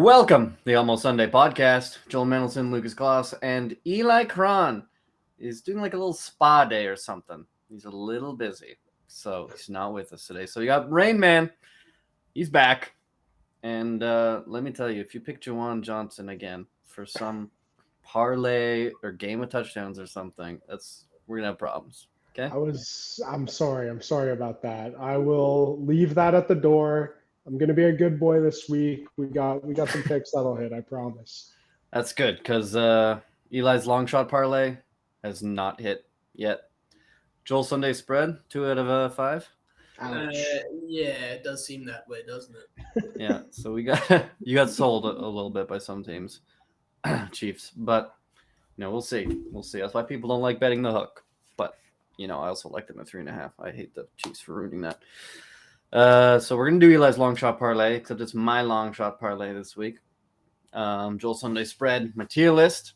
Welcome, the Almost Sunday podcast. Joel Mendelson, Lucas Kloss, and Eli Cron is doing like a little spa day or something. He's a little busy, so he's not with us today. So you got Rain Man. He's back. And let me tell you, if you pick Juwan Johnson again for some parlay or game of touchdowns or something, we're gonna have problems. Okay. I'm sorry about that. I will leave that at the door. I'm gonna be a good boy this week. We got some picks that'll hit, I promise. That's good because Eli's long shot parlay has not hit yet. Joel Sunday spread 2 out of 5. Ouch. Yeah, it does seem that way, doesn't it? Yeah, so you got sold a little bit by some teams, Chiefs, but we'll see. That's why people don't like betting the hook. But I also like them at 3.5. I hate the Chiefs for ruining that. So we're gonna do Eli's long shot parlay, except it's my long shot parlay this week. Joel Sunday spread, my tier list,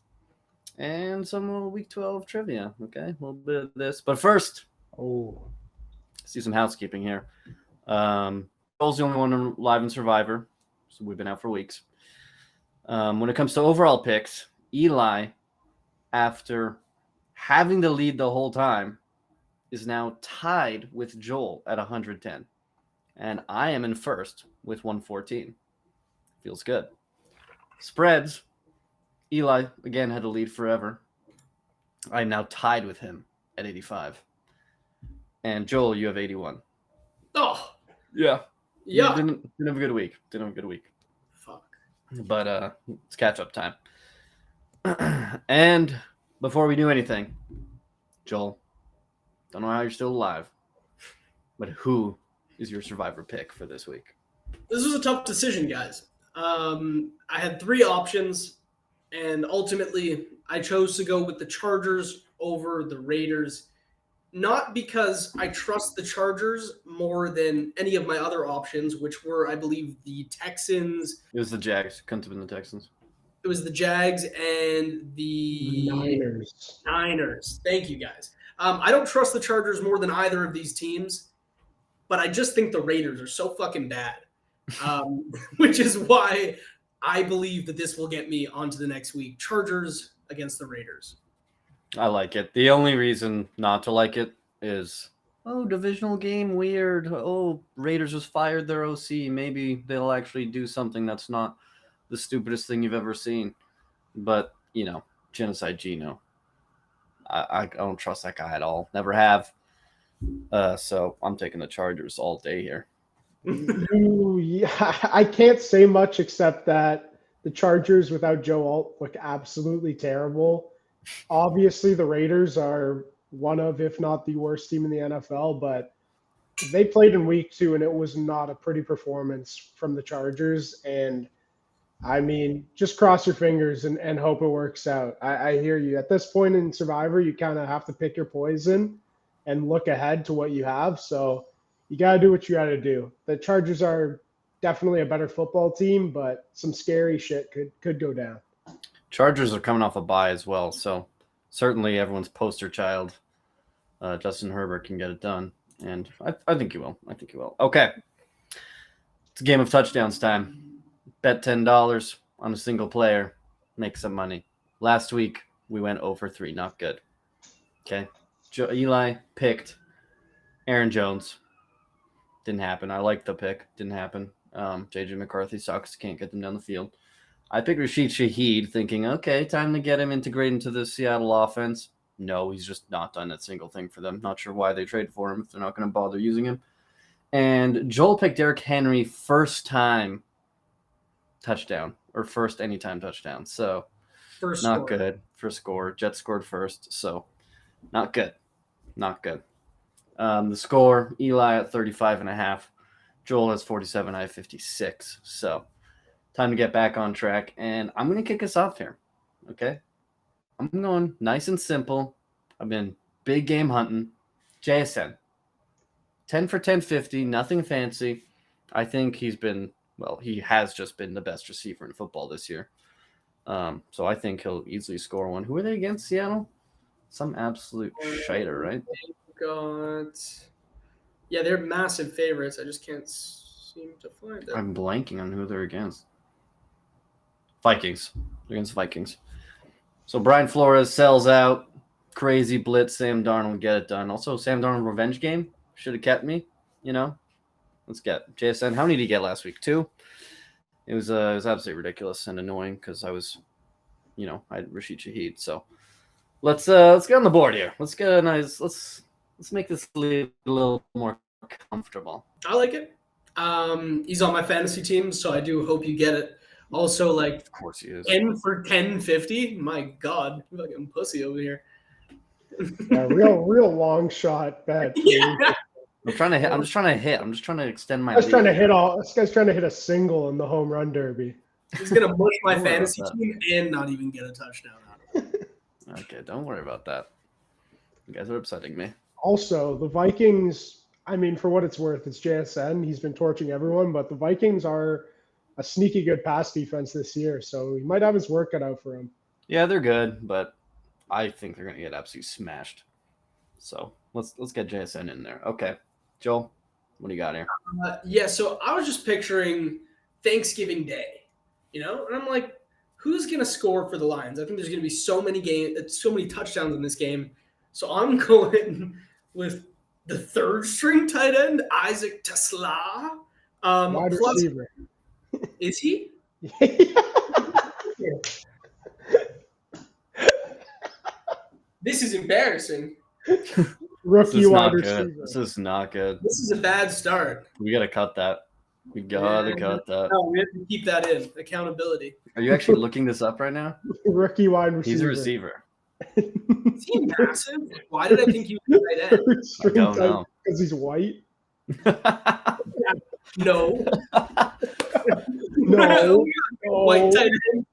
and some little week 12 trivia. Okay, a little bit of this, but first, let's do some housekeeping here. Joel's the only one live in Survivor, so we've been out for weeks. When it comes to overall picks, Eli, after having to lead the whole time, is now tied with Joel at 110. And I am in first with 114. Feels good. Spreads, Eli, again, had to lead forever. I'm now tied with him at 85. And Joel, you have 81. Oh, Yeah. yeah. Didn't have a good week. Fuck. But it's catch-up time. And before we do anything, Joel, don't know how you're still alive, but who is your Survivor pick for this week? This was a tough decision, guys. I had 3 options, and ultimately I chose to go with the Chargers over the Raiders. Not because I trust the Chargers more than any of my other options, which were, I believe, the Texans. It was the Jags. Couldn't have been the Texans. It was the Jags and the Niners. Thank you, guys. I don't trust the Chargers more than either of these teams, but I just think the Raiders are so fucking bad, which is why I believe that this will get me onto the next week. Chargers against the Raiders. I like it. The only reason not to like it is, divisional game, weird. Raiders just fired their OC. Maybe they'll actually do something that's not the stupidest thing you've ever seen. But, Genocide Gino. I don't trust that guy at all. Never have. So I'm taking the Chargers all day here. Yeah, I can't say much except that the Chargers without Joe Alt look absolutely terrible. Obviously, the Raiders are one of, if not the worst team in the NFL, but they played in week 2, and it was not a pretty performance from the Chargers. And, I mean, just cross your fingers and hope it works out. I hear you. At this point in Survivor, you kind of have to pick your poison and look ahead to what you have. So you got to do what you got to do. The Chargers are definitely a better football team, but some scary shit could go down. Chargers are coming off a bye as well, so certainly everyone's poster child, Justin Herbert, can get it done, and I think he will. Okay, it's a game of touchdowns time. Bet $10 on a single player, make some money. Last week we went 0 for 3, not good. Okay, Eli picked Aaron Jones. Didn't happen. I liked the pick. Didn't happen. JJ McCarthy sucks. Can't get them down the field. I picked Rashid Shaheed thinking, okay, time to get him integrated into the Seattle offense. No, he's just not done a single thing for them. Not sure why they traded for him if they're not going to bother using him. And Joel picked Derrick Henry first time touchdown or first anytime touchdown. So First not score. good. First score. Jets scored first. So not good. The score, Eli at 35.5. Joel has 47. I have 56. So time to get back on track, and I'm going to kick us off here, okay? I'm going nice and simple. I've been big game hunting. JSN, 10 for 1050, nothing fancy. I think he has just been the best receiver in football this year. So I think he'll easily score one. Who are they against, Seattle? Some absolute shiter, right? They're massive favorites. I just can't seem to find them. I'm blanking on who they're against. Vikings. Against Vikings. So Brian Flores sells out. Crazy blitz. Sam Darnold get it done. Also, Sam Darnold revenge game. Should have kept me. Let's get JSN. How many did he get last week? 2. It was absolutely ridiculous and annoying because I was, I had Rashid Shaheed. So let's get on the board here. Let's get a nice. Let's make this league a little more comfortable. I like it. He's on my fantasy team, so I do hope you get it. Also, Of course he is. 10 for 1050. My God, you fucking pussy over here. Yeah, real long shot bet. Yeah. I'm trying to hit. I'm just trying to hit. I'm just trying to extend my. This guy's trying to hit a single in the home run derby. He's gonna mush my Don't worry fantasy about that. team and not even get a touchdown out of it. Okay, don't worry about that. You guys are upsetting me. Also, the Vikings, I mean, for what it's worth, it's JSN. He's been torching everyone, but the Vikings are a sneaky good pass defense this year, so he might have his work cut out for him. Yeah, they're good, but I think they're gonna get absolutely smashed. So let's get JSN in there. Okay, Joel, what do you got here? Yeah, so I was just picturing Thanksgiving Day, and I'm like, who's gonna score for the Lions? I think there's gonna be so many touchdowns in this game. So I'm going with the third string tight end, Isaac Tesla. Wide Plus, receiver. is he? This is embarrassing. Rookie wide receiver. This is not good. This is a bad start. We gotta cut that. We gotta cut that. No, we have to keep that in. Accountability. Are you actually looking this up right now? Rookie wide receiver. He's a receiver. Is he massive? Why did I think he was a tight end? Third string don't tight know. because he's white. No. No. White tight end.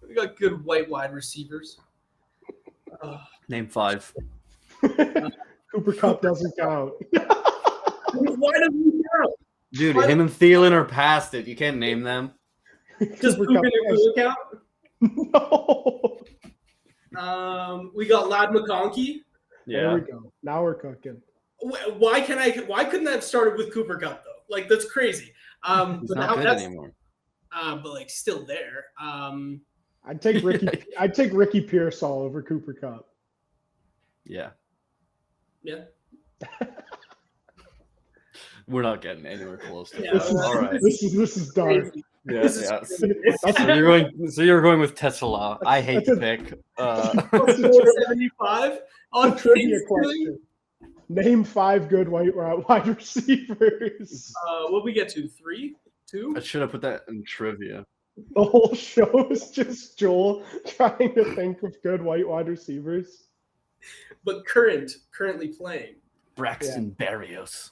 We got good white wide receivers. Name 5. Cooper Kupp doesn't count. Why does he count? Dude, him and Thielen are past it. You can't name them. Does Cooper Cooper Kupp count? No. We got Lad McConkey. There Yeah. we go. Now we're cooking. Why couldn't I have started with Cooper Kupp though? Like that's crazy. He's But not now good that's anymore. but still there. I'd take Ricky Pearsall over Cooper Kupp. Yeah. Yeah. We're not getting anywhere close to Yeah, that. All right. This is dark. Yeah, This is yeah. crazy. So you're going with Tesla. I hate the pick. That's a 475 on trivia Thanksgiving. question. Name 5 good wide receivers. What we get to 3, 2. I should have put that in trivia. The whole show is just Joel trying to think of good wide receivers. But currently playing. Braxton Berrios.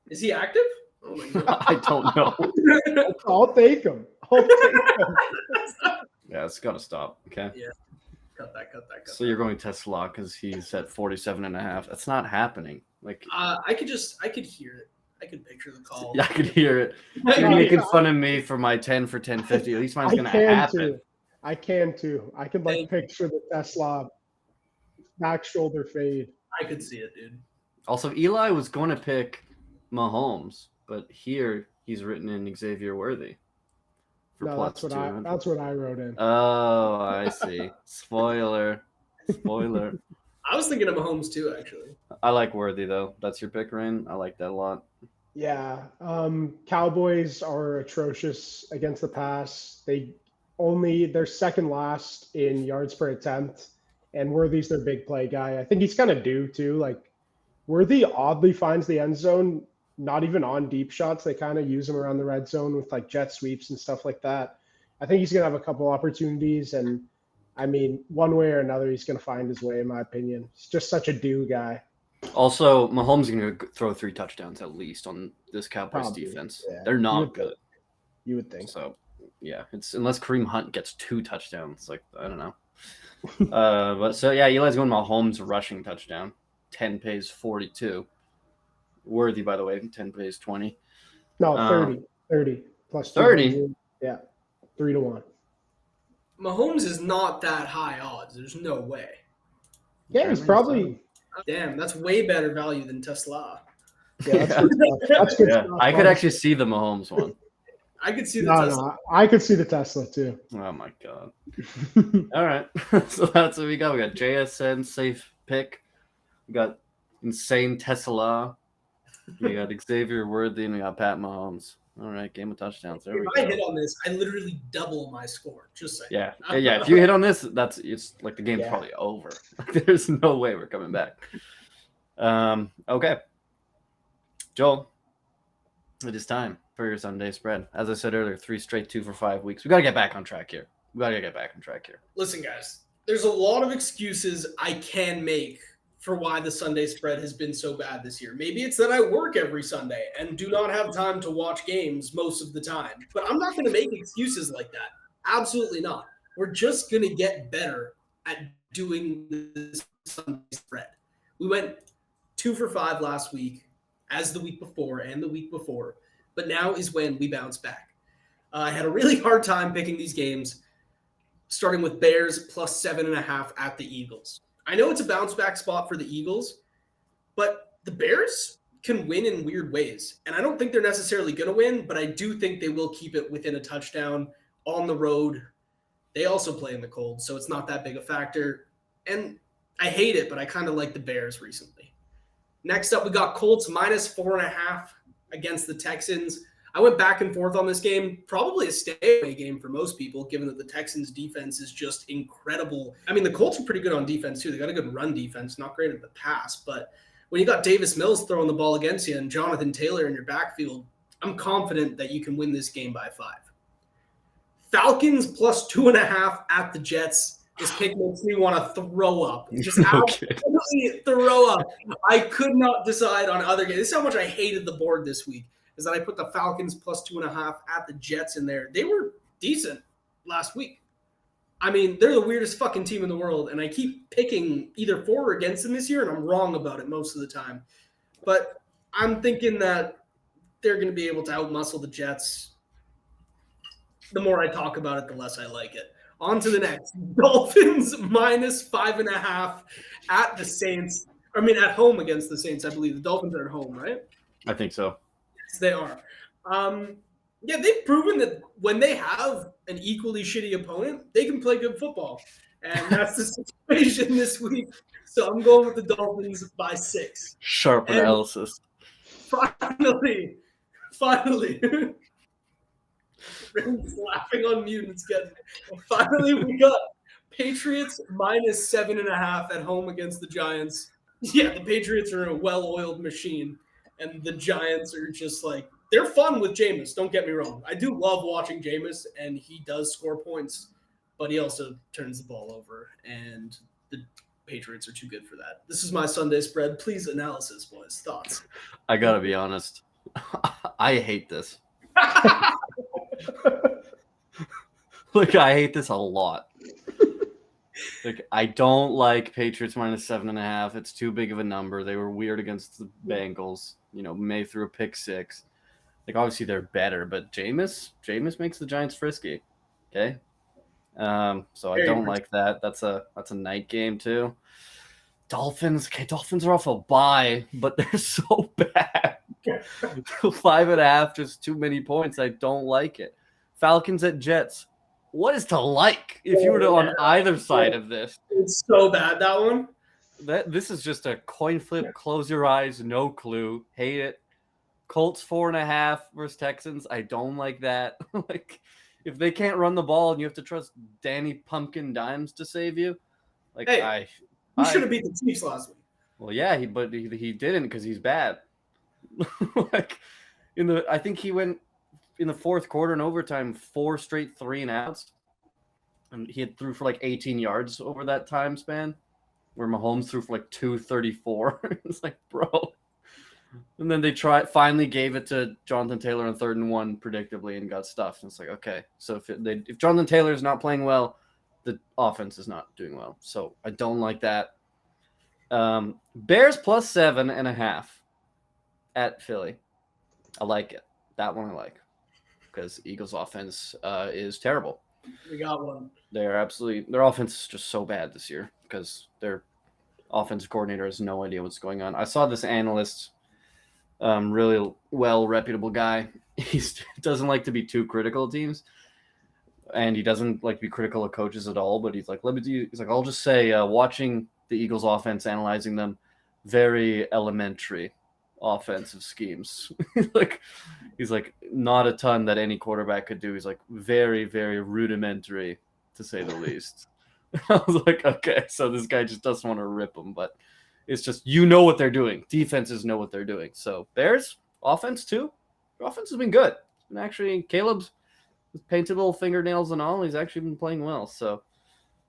Is he active? Oh my god. I don't know. I'll take him. Yeah, it's got to stop. Okay. Cut that. So you're going Tesla because he's at 47.5. That's not happening. Like, I could hear it. I could picture the call. I could hear it. You're Yeah. making fun of me for my 10 for 1050. At least mine's I going to can happen. too. I can too. I could Thank you. picture the Tesla back shoulder fade. I could see it, dude. Also, Eli was going to pick Mahomes, but here he's written in Xavier Worthy. For No, plus that's what 200. that's what I wrote in. Oh, I see. Spoiler. I was thinking of Mahomes too, actually. I like Worthy though. That's your pick, Rain. I like that a lot. Yeah. Cowboys are atrocious against the pass. They're second last in yards per attempt, and Worthy's their big play guy. I think he's kind of due too. Like Worthy oddly finds the end zone, not even on deep shots. They kind of use him around the red zone with like jet sweeps and stuff like that. I think he's gonna have a couple opportunities, and I mean, one way or another, he's gonna find his way. In my opinion, he's just such a do guy. Also, Mahomes is going to throw 3 touchdowns at least on this Cowboys Probably, defense. yeah. They're not good. You would think. So, yeah, it's unless Kareem Hunt gets 2 touchdowns. Like, I don't know. But so, yeah, Eli's going Mahomes rushing touchdown. 10 pays 42. Worthy, by the way, 10 pays 20. No, 30 plus 30? Yeah, 3-1. Mahomes is not that high odds. There's no way. Yeah, he's probably. Damn, that's way better value than Tesla. Yeah, that's good stuff. That's good Yeah, stuff. I could actually see the Mahomes one. I could see the No, Tesla. no, I could see the Tesla too. Oh my god. All right. So that's what we got. We got JSN safe pick. We got insane Tesla. We got Xavier Worthy, and we got Pat Mahomes. All right, game of touchdowns. There we If go. I hit on this, I literally double my score. Just saying. Yeah. If you hit on this, it's like the game's Yeah. probably over. There's no way we're coming back. Okay. Joel, it is time for your Sunday spread. As I said earlier, 3 straight 2 for 5 weeks. We got to get back on track here. Listen, guys, there's a lot of excuses I can make for why the Sunday spread has been so bad this year. Maybe it's that I work every Sunday and do not have time to watch games most of the time. But I'm not going to make excuses like that. Absolutely not. We're just going to get better at doing this Sunday spread. We went 2 for 5 last week, as the week before and the week before. But now is when we bounce back. I had a really hard time picking these games, starting with Bears plus 7.5 at the Eagles. I know it's a bounce back spot for the Eagles, but the Bears can win in weird ways. And I don't think they're necessarily going to win, but I do think they will keep it within a touchdown on the road. They also play in the cold, so it's not that big a factor. And I hate it, but I kind of like the Bears recently. Next up, we got Colts minus 4.5 against the Texans. I went back and forth on this game. Probably a stay-away game for most people, given that the Texans' defense is just incredible. I mean, the Colts are pretty good on defense, too. They got a good run defense, not great at the pass. But when you got Davis Mills throwing the ball against you and Jonathan Taylor in your backfield, I'm confident that you can win this game by 5. Falcons plus 2.5 at the Jets. This pick makes me want to throw up. Just absolutely throw up. I could not decide on other games. This is how much I hated the board this week, is that I put the Falcons plus 2.5 at the Jets in there. They were decent last week. I mean, they're the weirdest fucking team in the world, and I keep picking either for or against them this year, and I'm wrong about it most of the time. But I'm thinking that they're going to be able to outmuscle the Jets. The more I talk about it, the less I like it. On to the next. Dolphins minus 5.5 at the Saints. I mean, at home against the Saints, I believe. The Dolphins are at home, right? I think so. Yes, they are. Yeah, they've proven that when they have an equally shitty opponent, they can play good football. And that's the situation this week. So I'm going with the Dolphins by 6. Sharp analysis. Finally. Rain's laughing on mute. It's getting. Finally, we got Patriots minus 7.5 at home against the Giants. Yeah, the Patriots are a well-oiled machine, and the Giants are just like, they're fun with Jameis. Don't get me wrong. I do love watching Jameis, and he does score points, but he also turns the ball over, and the Patriots are too good for that. This is my Sunday spread. Please, analysis, boys. Thoughts? I gotta be honest. I hate this. Look, I hate this a lot. Like, I don't like Patriots minus 7.5. It's too big of a number. They were weird against the Bengals. You know, May threw a pick 6. Like, obviously they're better, but Jameis makes the Giants frisky. Okay, so I don't like that. That's a night game too. Dolphins. Okay, Dolphins are off a bye, but they're so bad. 5.5, just too many points. I don't like it. Falcons at Jets. What is to like if you were to on either side of this? It's so bad, that one. This is just a coin flip. Close your eyes. No clue. Hate it. Colts 4.5 versus Texans. I don't like that. Like, if they can't run the ball and you have to trust Danny Pumpkin Dimes to save you, like, hey, he should have beat the Chiefs last week. Well, yeah, but he didn't because he's bad. Like, I think he went in the fourth quarter and overtime 4 straight 3-and-outs, and he had threw for like 18 yards over that time span, where Mahomes threw for like 234. It's like, bro. And then they finally gave it to Jonathan Taylor on 3rd and 1 predictably and got stuffed. And it's like, okay, so if Jonathan Taylor is not playing well, the offense is not doing well. So I don't like that. Bears plus 7.5 at Philly. I like it. That one I like, because Eagles offense is terrible. We got one. Their offense is just so bad this year because their offensive coordinator has no idea what's going on. I saw this analyst Really well reputable guy. He doesn't like to be too critical of teams, and he doesn't like to be critical of coaches at all. But he's like, I'll just say, watching the Eagles' offense, analyzing them, very elementary offensive schemes. He's like not a ton that any quarterback could do. He's like very, very rudimentary, to say the least. I was like, okay, so this guy just doesn't want to rip them, but it's just what they're doing. Defenses know what they're doing. So Bears offense too. Their offense has been good. And actually, Caleb's painted little fingernails and all. He's actually been playing well. So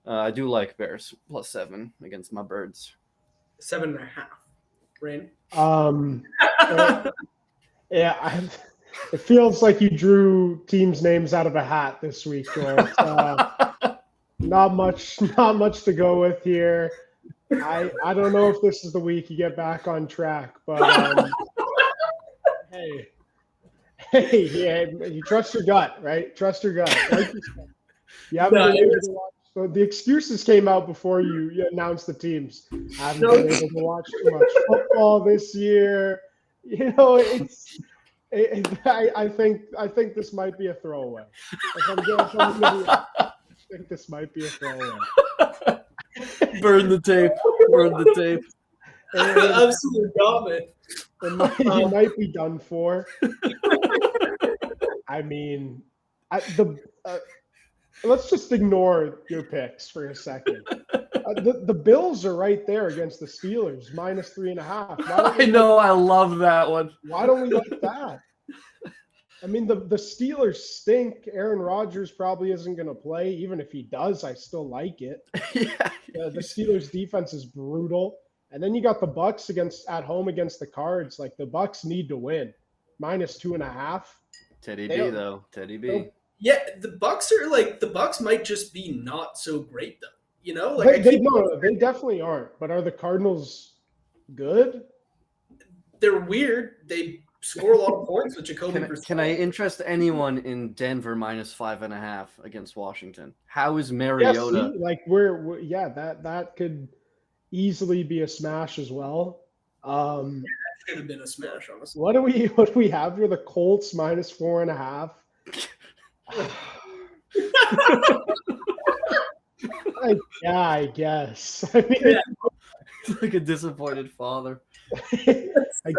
I do like Bears +7 against my Birds. 7.5. Rain. Yeah, it feels like you drew teams' names out of a hat this week, Joel. Not much to go with here. I don't know if this is the week you get back on track, but hey, yeah, you trust your gut, right? Trust your gut. Like you haven't been able to watch. So the excuses came out before you announced the teams. I haven't been able to watch too much football this year. I think this might be a throwaway. I think this might be a throwaway. Burn the tape. Absolute dominant. It might be done for. I mean, let's just ignore your picks for a second. The Bills are right there against the Steelers, -3.5. I know, I love that one. Why don't we like that? I mean, the Steelers stink. Aaron Rodgers probably isn't going to play. Even if he does, I still like it. Yeah. The Steelers' defense is brutal. And then you got the Bucks at home against the Cards. Like, the Bucks need to win. -2.5. Teddy B, though. Teddy B. Yeah, the Bucks might just be not so great, though. They definitely aren't. But are the Cardinals good? They're weird. They score a lot of points with Jacoby Brissett. Can I interest anyone in Denver -5.5 against Washington? How is Mariota? Yeah, that could easily be a smash as well. That should have been a smash, honestly. What do we have here? The Colts -4.5. I guess. I mean, It's like a disappointed father.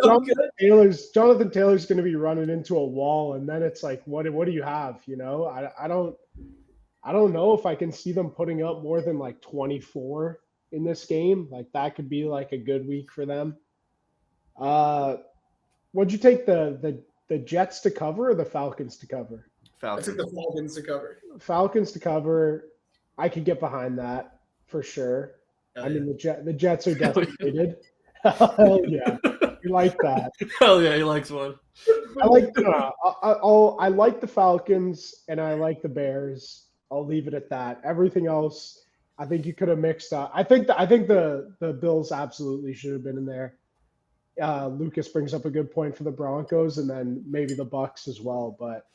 Jonathan Taylor's going to be running into a wall, and then it's like, what do you have? I don't know if I can see them putting up more than like 24 in this game. Like that could be like a good week for them. What'd you take the Jets to cover or the Falcons to cover? I took the Falcons to cover. Falcons to cover. I could get behind that for sure. I mean, the Jets are decimated. Hell yeah. You like that. Hell yeah, he likes one. I like the Falcons and I like the Bears. I'll leave it at that. Everything else, I think you could have mixed up. I think the Bills absolutely should have been in there. Lucas brings up a good point for the Broncos and then maybe the Bucks as well. But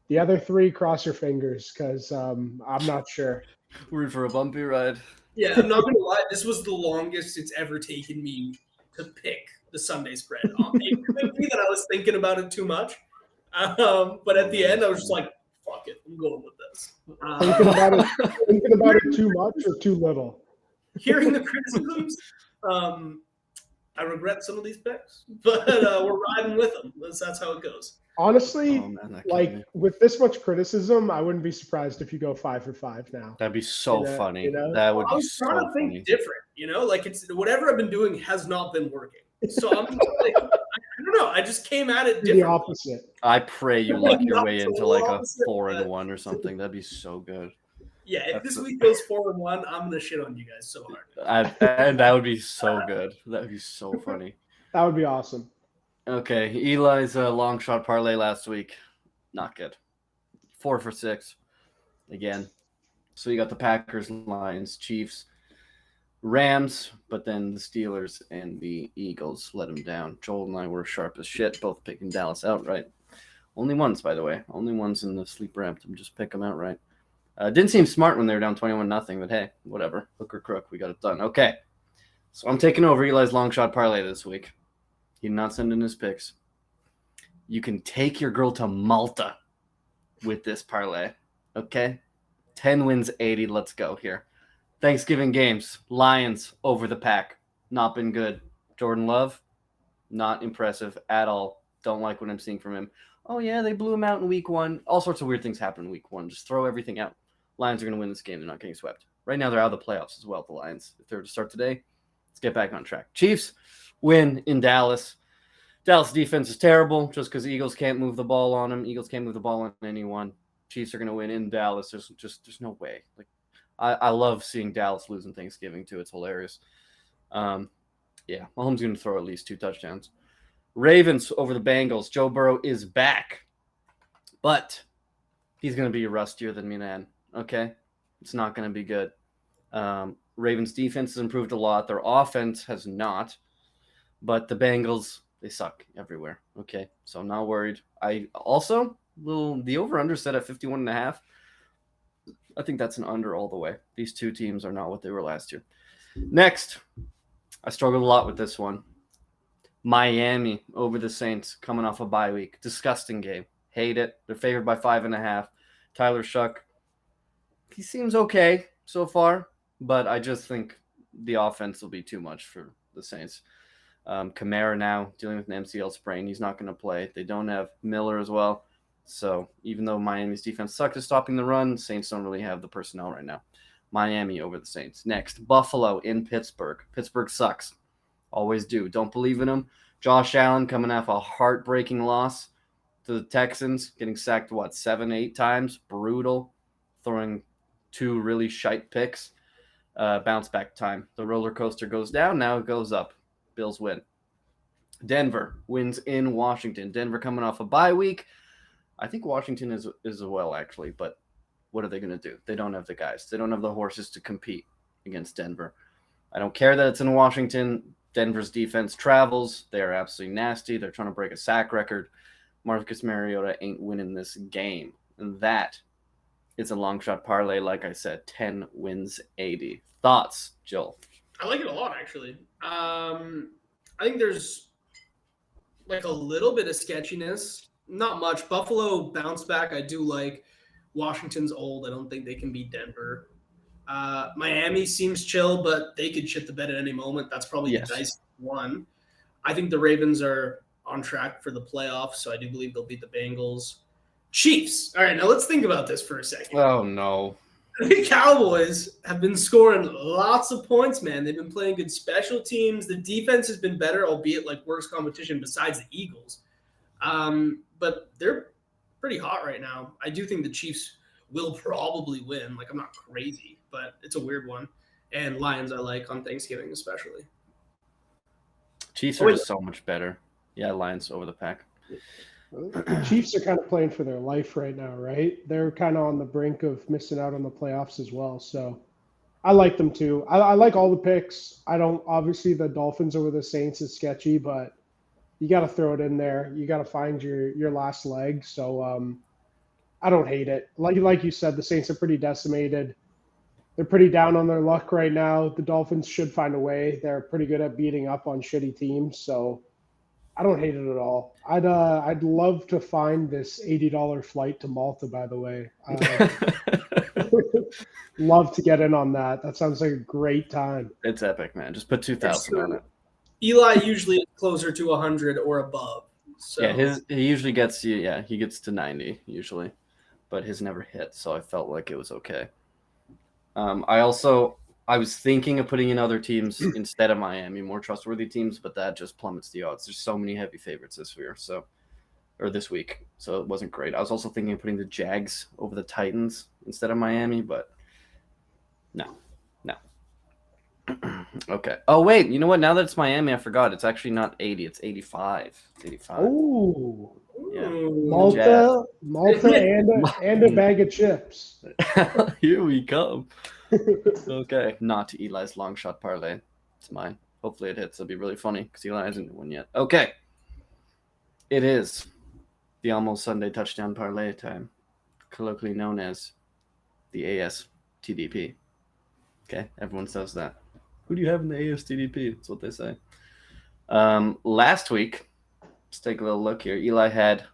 the other three, cross your fingers because I'm not sure. We're in for a bumpy ride. Yeah, I'm not going to lie. This was the longest it's ever taken me to pick the Sunday spread. It could be that I was thinking about it too much. But at the end, I was just like, fuck it. I'm going with this. Thinking about it too much or too little? Hearing the criticisms, I regret some of these picks, but we're riding with them. That's how it goes. Honestly, with this much criticism, I wouldn't be surprised if you go 5 for 5 now. That'd be so funny. That would be so funny. I was trying to think different, like it's whatever I've been doing has not been working. So I'm like, I don't know. I just came at it different. The opposite. I pray you luck your way into like a 4-1 or something. That'd be so good. Yeah, if this week goes 4-1, I'm gonna shit on you guys so hard. And that would be so good. That'd be so funny. That would be awesome. Okay, Eli's long shot parlay last week, not good. 4 for 6, again. So you got the Packers, Lions, Chiefs, Rams, but then the Steelers and the Eagles let them down. Joel and I were sharp as shit, both picking Dallas outright. Only ones, by the way. Only ones in the sleeper anthem. Just pick them outright. Didn't seem smart when they were down 21-0, but hey, whatever. Hook or crook, we got it done. Okay, so I'm taking over Eli's long shot parlay this week. He did not send in his picks. You can take your girl to Malta with this parlay. Okay? 10 wins, 80. Let's go here. Thanksgiving games. Lions over the Pack. Not been good. Jordan Love, not impressive at all. Don't like what I'm seeing from him. Oh, yeah, they blew him out in week 1. All sorts of weird things happen in week 1. Just throw everything out. Lions are going to win this game. They're not getting swept. Right now, they're out of the playoffs as well, the Lions. If they're to start today, let's get back on track. Chiefs win in Dallas. Dallas defense is terrible just because Eagles can't move the ball on them. Eagles can't move the ball on anyone. Chiefs are going to win in Dallas. There's no way. Like, I love seeing Dallas losing Thanksgiving too. It's hilarious. Yeah, Mahomes going to throw at least 2 touchdowns. Ravens over the Bengals. Joe Burrow is back, but he's going to be rustier than me, man. Okay, it's not going to be good. Ravens defense has improved a lot. Their offense has not, but the Bengals, they suck everywhere. Okay, so I'm not worried. I also the over/under set at 51.5. I think that's an under all the way. These two teams are not what they were last year. Next, I struggled a lot with this one. Miami over the Saints coming off a bye week. Disgusting game. Hate it. They're favored by 5.5. Tyler Shuck, he seems okay so far, but I just think the offense will be too much for the Saints. Kamara now dealing with an MCL sprain. He's not going to play. They don't have Miller as well. So even though Miami's defense sucked at stopping the run, Saints don't really have the personnel right now. Miami over the Saints. Next, Buffalo in Pittsburgh. Pittsburgh sucks. Always do. Don't believe in them. Josh Allen coming off a heartbreaking loss to the Texans, getting sacked, 7, 8 times? Brutal. Throwing 2 really shite picks. Bounce back time. The roller coaster goes down. Now it goes up. Bills win. Denver wins in Washington. Denver coming off a bye week. I think Washington is as well, actually, but what are they going to do? They don't have the guys. They don't have the horses to compete against Denver. I don't care that it's in Washington. Denver's defense travels. They are absolutely nasty. They're trying to break a sack record. Marcus Mariota ain't winning this game. And that is a long shot parlay, like I said, 10 wins, 80. Thoughts, Joel? I like it a lot, actually. I think there's like a little bit of sketchiness. Not much. Buffalo bounce back. I do like. Washington's old. I don't think they can beat Denver. Miami seems chill, but they could shit the bed at any moment. That's probably the dice one. I think the Ravens are on track for the playoffs, so I do believe they'll beat the Bengals. Chiefs. All right, now let's think about this for a second. Oh, no. The Cowboys have been scoring lots of points, man. They've been playing good special teams. The defense has been better, albeit like worse competition besides the Eagles. But they're pretty hot right now. I do think the Chiefs will probably win. Like, I'm not crazy, but it's a weird one. And Lions I like on Thanksgiving especially. Chiefs are just so much better. Yeah, Lions over the Pack. The Chiefs are kind of playing for their life right now, right? They're kind of on the brink of missing out on the playoffs as well. So I like them too. I like all the picks. Obviously the Dolphins over the Saints is sketchy, but you got to throw it in there. You got to find your last leg. So I don't hate it. Like you said, the Saints are pretty decimated. They're pretty down on their luck right now. The Dolphins should find a way. They're pretty good at beating up on shitty teams. So I don't hate it at all. I'd love to find this $80 flight to Malta, by the way. Love to get in on that. That sounds like a great time. It's epic, man. Just put 2,000 on it. Eli usually is closer to 100 or above. So. Yeah, he usually gets you. Yeah, he gets to 90 usually, but his never hit. So I felt like it was okay. I was thinking of putting in other teams instead of Miami, more trustworthy teams, but that just plummets the odds. There's so many heavy favorites this week, so it wasn't great. I was also thinking of putting the Jags over the Titans instead of Miami, but no. Okay. Oh, wait. You know what? Now that it's Miami, I forgot. It's actually not 80. It's 85. It's 85. Oh. Yeah. Malta and a bag of chips. Here we come. Okay. Not Eli's long shot parlay. It's mine. Hopefully it hits. It'll be really funny because Eli hasn't won yet. Okay. It is the almost Sunday touchdown parlay time, colloquially known as the ASTDP. Okay. Everyone says that. Who do you have in the ASTDP? That's what they say. Last week, let's take a little look here. Eli had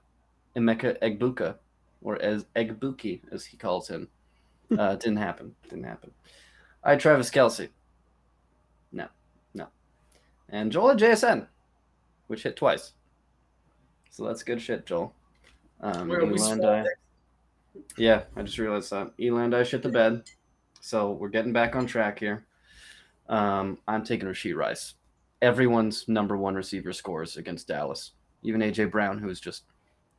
Emeka Egbuka, or as Egbuki, as he calls him. Didn't happen. I had Travis Kelce. No. And Joel had JSN, which hit twice. So that's good shit, Joel. Yeah, I just realized that. Eli and I shit the bed. So we're getting back on track here. I'm taking Rashee Rice. Everyone's number one receiver scores against Dallas. Even A.J. Brown, who's just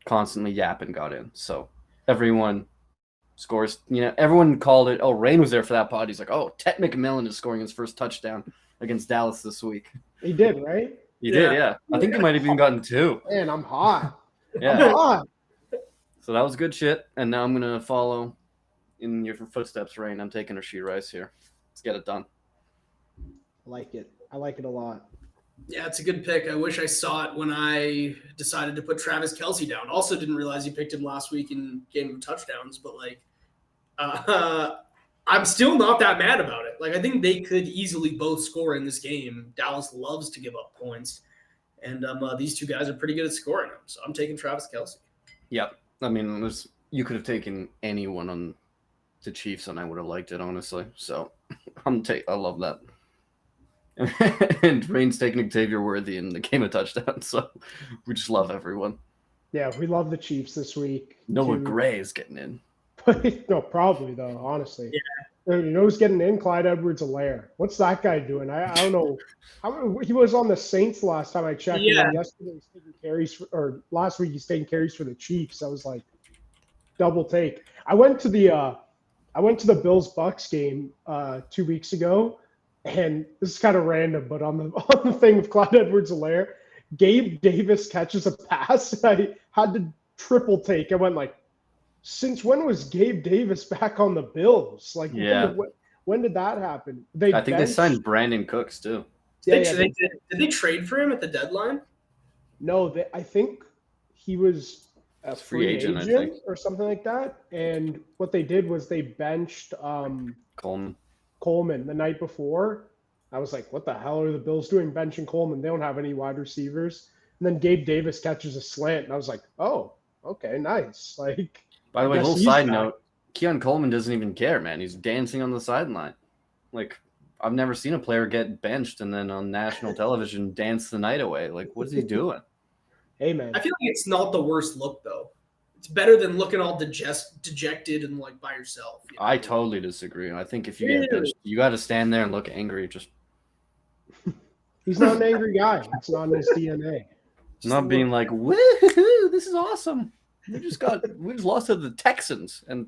constantly yapping, got in. So everyone scores. Everyone called it. Oh, Rain was there for that pod. He's like, oh, Ted McMillan is scoring his first touchdown against Dallas this week. He did, right? He did, yeah. I think he might have even gotten 2. Man, I'm hot. Yeah. I'm hot. So that was good shit. And now I'm going to follow in your footsteps, Rain. I'm taking Rashee Rice here. Let's get it done. I like it. I like it a lot. Yeah, it's a good pick. I wish I saw it when I decided to put Travis Kelce down. Also didn't realize you picked him last week in game of touchdowns, but I'm still not that mad about it. I think they could easily both score in this game. Dallas loves to give up points, and these two guys are pretty good at scoring them. So I'm taking Travis Kelce. Yep. I mean, you could have taken anyone on the Chiefs, and I would have liked it, honestly. So I love that. And Rain's taking Xavier Worthy in the game of touchdowns, so we just love everyone. Yeah, we love the Chiefs this week. Noah Gray is getting in. No, probably though, honestly. Yeah. You know who's getting in? Clyde Edwards-Helaire. What's that guy doing? I don't know. He was on the Saints last time I checked. Yeah. Yesterday he's taking carries or last week he's taking carries for the Chiefs. I was like, double take. I went to the Bills-Bucks game 2 weeks ago. And this is kind of random, but on the thing with Clyde Edwards-Helaire, Gabe Davis catches a pass. I had to triple take. I went since when was Gabe Davis back on the Bills? When did that happen? I think they signed Brandon Cooks too. Did they trade for him at the deadline? No, I think he was a free agent I think, or something like that. And what they did was they benched Coleman the night before. I was like, what the hell are the Bills doing benching Coleman? They don't have any wide receivers. And then Gabe Davis catches a slant, and I was like, oh, okay, nice. By the way, little side note, Keon Coleman doesn't even care, man. He's dancing on the sideline. I've never seen a player get benched and then on national television dance the night away. What is he doing? Hey, man. I feel like it's not the worst look, though. It's better than looking all dejected and by yourself. I totally disagree. I think if you get benched, you got to stand there and look angry. He's not an angry guy. It's not in his DNA. Not being like, woohoo, this is awesome. We just lost to the Texans and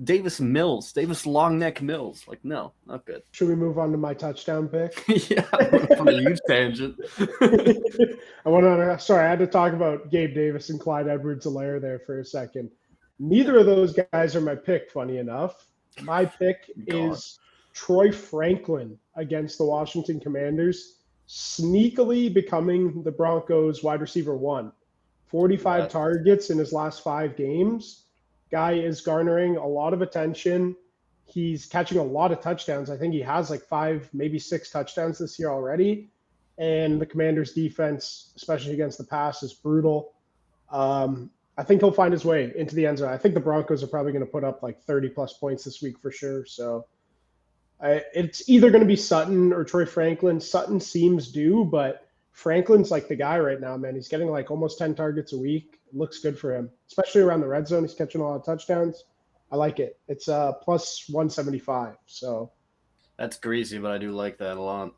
Davis long neck Mills. No, not good. Should we move on to my touchdown pick? Yeah, on a huge tangent. I had to talk about Gabe Davis and Clyde Edwards-Helaire there for a second. Neither of those guys are my pick, funny enough. My pick is Troy Franklin against the Washington Commanders, sneakily becoming the Broncos wide receiver 1. 45 targets in his last 5 games. Guy is garnering a lot of attention. He's catching a lot of touchdowns. I think he has 5, maybe 6 touchdowns this year already. And the Commanders' defense, especially against the pass, is brutal. I think he'll find his way into the end zone. I think the Broncos are probably going to put up 30-plus points this week for sure. So it's either going to be Sutton or Troy Franklin. Sutton seems due, but Franklin's the guy right now, man. He's getting almost 10 targets a week. It looks good for him, especially around the red zone. He's catching a lot of touchdowns. I like it. It's plus 175. So that's greasy, but I do like that a lot.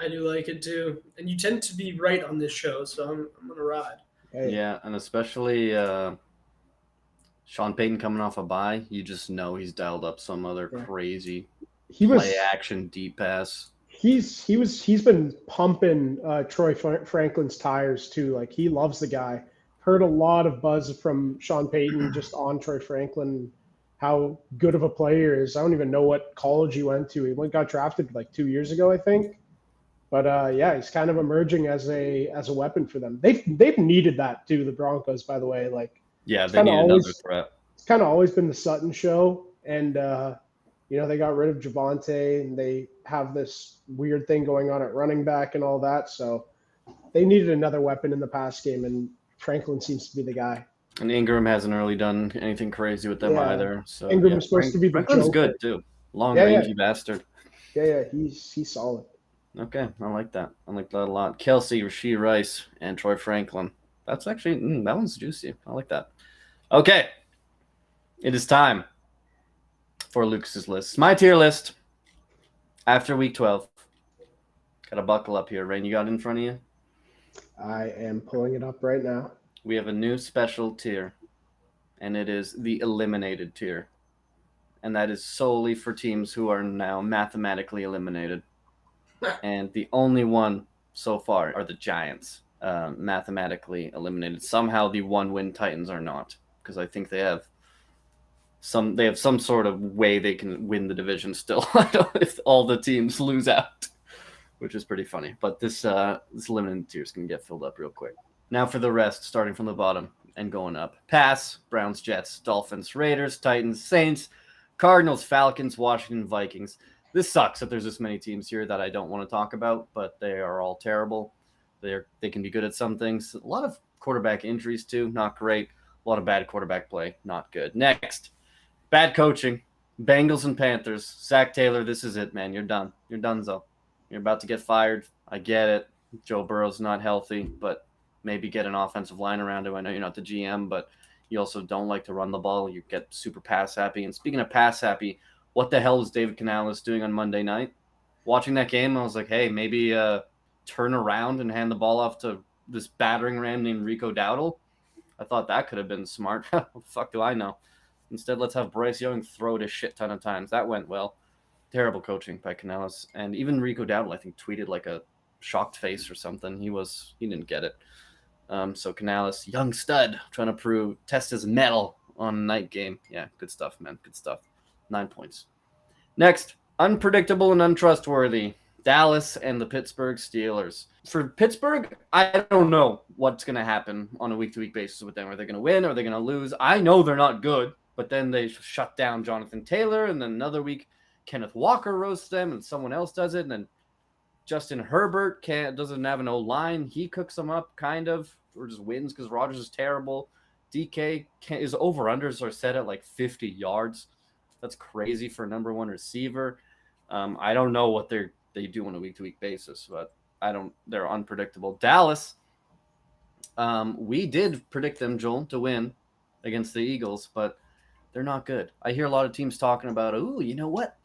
I do like it too. And you tend to be right on this show, so I'm going to ride. Hey. Yeah, and especially Sean Payton coming off a bye, you just know he's dialed up some other crazy play action deep pass. He's been pumping Troy Franklin's tires too. He loves the guy. Heard a lot of buzz from Sean Payton just on Troy Franklin, how good of a player he is. I don't even know what college he went to. He got drafted 2 years ago, I think. But he's kind of emerging as a weapon for them. They've needed that too. The Broncos, by the way, they need another threat. It's kind of always been the Sutton show, and they got rid of Javonte, and they have this weird thing going on at running back and all that. So they needed another weapon in the pass game, and Franklin seems to be the guy. And Ingram hasn't really done anything crazy with them either. So Ingram's supposed to be the Franklin's Joker. good too. Long, rangy bastard. Yeah, he's solid. Okay, I like that. I like that a lot. Kelsey, Rasheed Rice, and Troy Franklin. That's actually that one's juicy. I like that. Okay, it is time for Lucas's list. My tier list after week 12. Got to buckle up here. Rain, you got it in front of you? I am pulling it up right now. We have a new special tier, and it is the eliminated tier. And that is solely for teams who are now mathematically eliminated. And the only one so far are the Giants, mathematically eliminated. Somehow the 1-win Titans are not, because I think they have some sort of way they can win the division still. I don't know if all the teams lose out, which is pretty funny. But this eliminated tier is going to get filled up real quick. Now for the rest, starting from the bottom and going up. Pass, Browns, Jets, Dolphins, Raiders, Titans, Saints, Cardinals, Falcons, Washington, Vikings. This sucks that there's this many teams here that I don't want to talk about, but they are all terrible. They can be good at some things. A lot of quarterback injuries too, not great. A lot of bad quarterback play, not good. Next, bad coaching. Bengals and Panthers. Zach Taylor, this is it, man. You're done. You're donezo. You're about to get fired. I get it. Joe Burrow's not healthy, but maybe get an offensive line around him. I know you're not the GM, but you also don't like to run the ball. You get super pass happy. And speaking of pass happy, what the hell was David Canales doing on Monday night? Watching that game, I was like, hey, maybe turn around and hand the ball off to this battering ram named Rico Dowdle. I thought that could have been smart. What the fuck do I know? Instead, let's have Bryce Young throw it a shit ton of times. That went well. Terrible coaching by Canales. And even Rico Dowdle, I think, tweeted like a shocked face or something. He didn't get it. So Canales, young stud, trying to test his mettle on a night game. Yeah, good stuff, man. Good stuff. 9 points. Next, unpredictable and untrustworthy. Dallas and the Pittsburgh Steelers. For Pittsburgh, I don't know what's going to happen on a week-to-week basis with them. Are they going to win? Are they going to lose? I know they're not good, but then they shut down Jonathan Taylor, and then another week Kenneth Walker roasts them, and someone else does it, and then Justin Herbert doesn't have an O-line. He cooks them up, kind of, or just wins because Rodgers is terrible. DK, his over-unders are set at like 50 yards. That's crazy for a number one receiver. I don't know what they do on a week-to-week basis, but they're unpredictable. Dallas, we did predict them, Joel, to win against the Eagles, but they're not good. I hear a lot of teams talking about, ooh, you know what?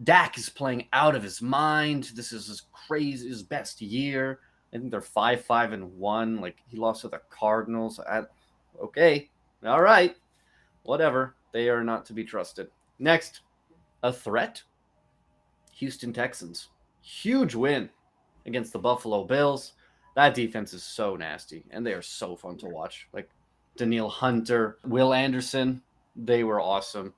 Dak is playing out of his mind. This is his best year. I think they're 5-5-1. Like, he lost to the Cardinals. Okay. All right. Whatever. They are not to be trusted. Next, a threat. Houston Texans. Huge win against the Buffalo Bills. That defense is so nasty, and they are so fun to watch. Like, Danielle Hunter, Will Anderson, they were awesome.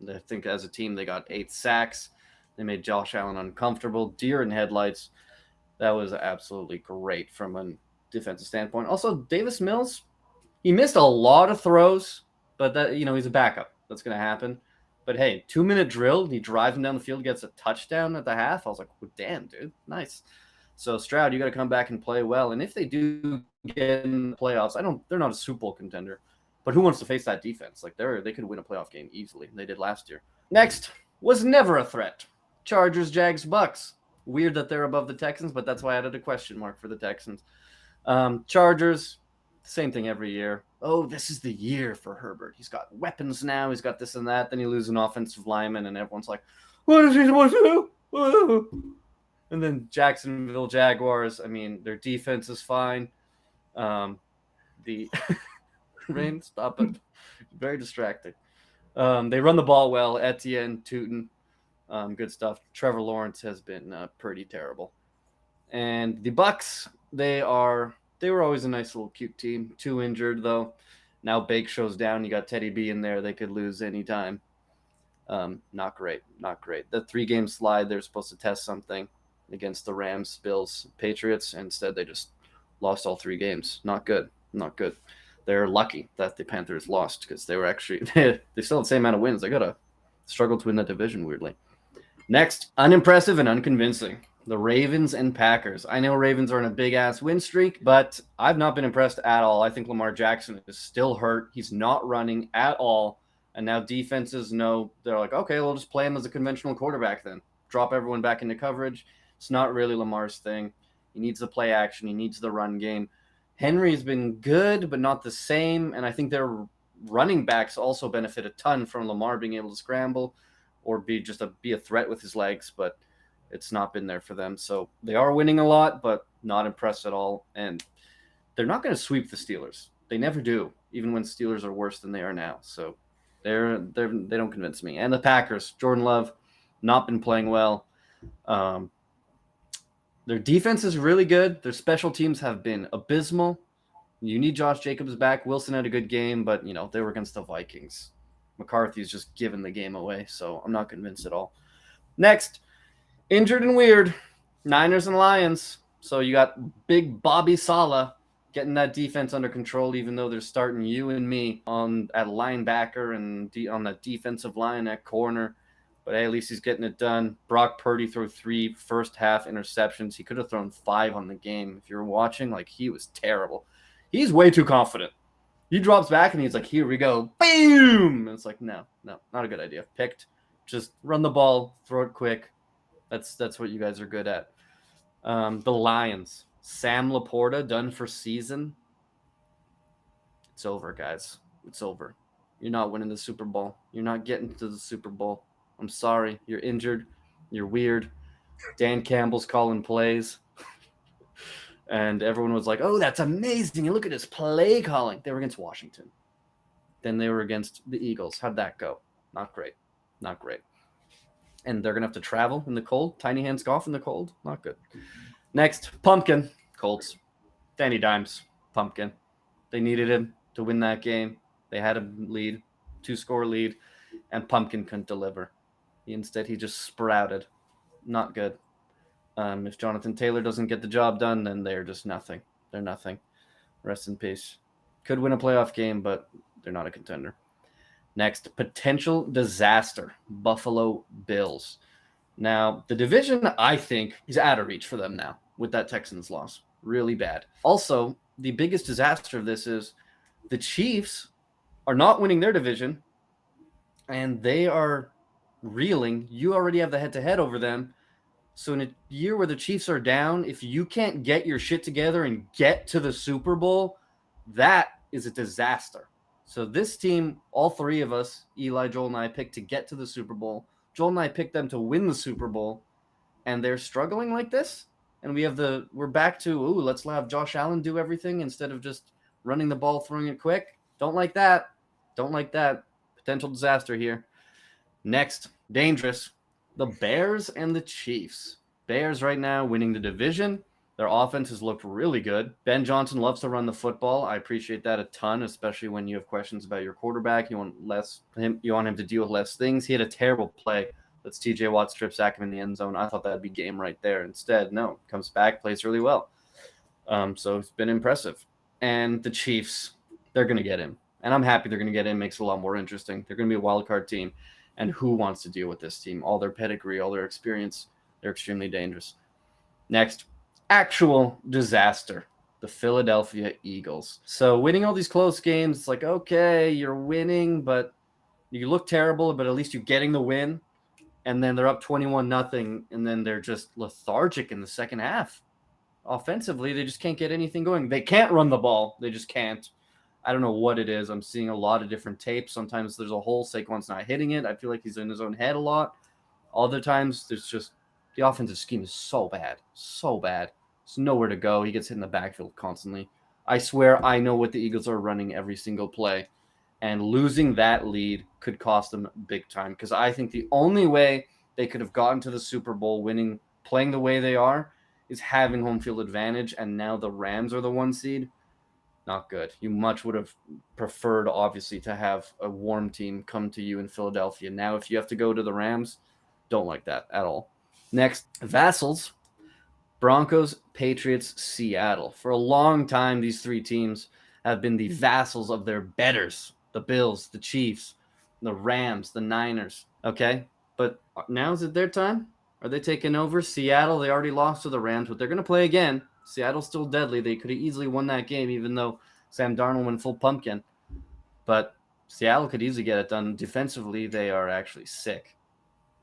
I think as a team, they got 8 sacks. They made Josh Allen uncomfortable. Deer in headlights. That was absolutely great from a defensive standpoint. Also, Davis Mills, he missed a lot of throws, but that, he's a backup. That's going to happen. But hey, 2-minute drill, he drives him down the field, gets a touchdown at the half. I was like, well, damn, dude, nice. So Stroud, you got to come back and play well. And if they do get in the playoffs, they're not a Super Bowl contender, but who wants to face that defense? Like, they could win a playoff game easily. They did last year. Next was never a threat. Chargers, Jags, Bucks. Weird that they're above the Texans, but that's why I added a question mark for the Texans. Chargers, same thing every year. Oh, this is the year for Herbert. He's got weapons now. He's got this and that. Then you lose an offensive lineman, and everyone's like, what is he supposed to do? Whoa. And then Jacksonville Jaguars, I mean, their defense is fine. The Rain, stop it. Very distracting. They run the ball well. Etienne, Tootin, good stuff. Trevor Lawrence has been pretty terrible. And the Bucks, they were always a nice little cute team. 2 injured, though. Now Bake Show's down. You got Teddy B in there. They could lose anytime. Not great. The 3-game slide, they're supposed to test something against the Rams, Bills, Patriots. Instead, they just lost all 3 games. Not good. They're lucky that the Panthers lost because they were actually they still had the same amount of wins. They got to struggle to win that division, weirdly. Next, unimpressive and unconvincing. The Ravens and Packers. I know Ravens are in a big-ass win streak, but I've not been impressed at all. I think Lamar Jackson is still hurt. He's not running at all. And now defenses know, they're like, okay, we'll just play him as a conventional quarterback then. Drop everyone back into coverage. It's not really Lamar's thing. He needs the play action. He needs the run game. Henry's been good, but not the same. And I think their running backs also benefit a ton from Lamar being able to scramble or be a threat with his legs, but it's not been there for them. So they are winning a lot, but not impressed at all. And they're not going to sweep the Steelers. They never do, even when Steelers are worse than they are now. So they don't convince me. And the Packers, Jordan Love, not been playing well. Their defense is really good. Their special teams have been abysmal. You need Josh Jacobs back. Wilson had a good game, but they were against the Vikings. McCarthy's just giving the game away, so I'm not convinced at all. Next, injured and weird, Niners and Lions. So you got big Bobby Saleh getting that defense under control, even though they're starting you and me at linebacker and on that defensive line at corner. But hey, at least he's getting it done. Brock Purdy threw 3 first-half interceptions. He could have thrown 5 on the game. If you're watching, he was terrible. He's way too confident. He drops back and he's like, here we go. Boom! And it's like, no, not a good idea. Picked. Just run the ball, throw it quick. That's what you guys are good at. The Lions. Sam Laporta done for season. It's over, guys. It's over. You're not winning the Super Bowl. You're not getting to the Super Bowl. I'm sorry. You're injured. You're weird. Dan Campbell's calling plays. And everyone was like, oh, that's amazing. You look at his play calling. They were against Washington. Then they were against the Eagles. How'd that go? Not great. Not great. And they're going to have to travel in the cold. Tiny hands golf in the cold. Not good. Next, Pumpkin. Colts. Danny Dimes. Pumpkin. They needed him to win that game. They had a lead. 2-score lead. And Pumpkin couldn't deliver. Instead, he just sprouted. Not good. If Jonathan Taylor doesn't get the job done, then they're just nothing. They're nothing. Rest in peace. Could win a playoff game, but they're not a contender. Next, potential disaster. Buffalo Bills. Now, the division, I think, is out of reach for them now with that Texans loss. Really bad. Also, the biggest disaster of this is the Chiefs are not winning their division, and they are reeling. You already have the head-to-head over them. So in a year where the Chiefs are down, if you can't get your shit together and get to the Super Bowl, that is a disaster. So this team, all 3 of us, Eli, Joel, and I, picked to get to the Super Bowl. Joel and I picked them to win the Super Bowl, and they're struggling like this. And we're back to, let's have Josh Allen do everything instead of just running the ball, throwing it quick. Don't like that. Don't like that. Potential disaster here. Next, dangerous. The Bears and the Chiefs. Bears right now winning the division. Their offense has looked really good. Ben Johnson loves to run the football. I appreciate that a ton, especially when you have questions about your quarterback. You want him to deal with less things. He had a terrible play. That's TJ Watt strip sack him in the end zone. I thought that'd be game right there. Instead, no. Comes back, plays really well. So it's been impressive. And the Chiefs, they're going to get him. And I'm happy they're going to get him. Makes it a lot more interesting. They're going to be a wild card team. And who wants to deal with this team? All their pedigree, all their experience, they're extremely dangerous. Next, actual disaster. The Philadelphia Eagles. So winning all these close games, it's like, okay, you're winning, but you look terrible, but at least you're getting the win. And then they're up 21-0, and then they're just lethargic in the second half. Offensively, they just can't get anything going. They can't run the ball. They just can't. I don't know what it is. I'm seeing a lot of different tapes. Sometimes there's a hole. Saquon's not hitting it. I feel like he's in his own head a lot. Other times, there's just the offensive scheme is so bad. So bad. There's nowhere to go. He gets hit in the backfield constantly. I swear I know what the Eagles are running every single play. And losing that lead could cost them big time. Because I think the only way they could have gotten to the Super Bowl winning, playing the way they are, is having home field advantage. And now the Rams are the 1 seed. Not good. You much would have preferred, obviously, to have a warm team come to you in Philadelphia. Now, if you have to go to the Rams, don't like that at all. Next, vassals. Broncos, Patriots, Seattle. For a long time, these 3 teams have been the vassals of their betters. The Bills, the Chiefs, the Rams, the Niners. Okay? But now is it their time? Are they taking over? Seattle, they already lost to the Rams, but they're going to play again. Seattle's still deadly. They could have easily won that game, even though Sam Darnold went full pumpkin. But Seattle could easily get it done. Defensively, they are actually sick.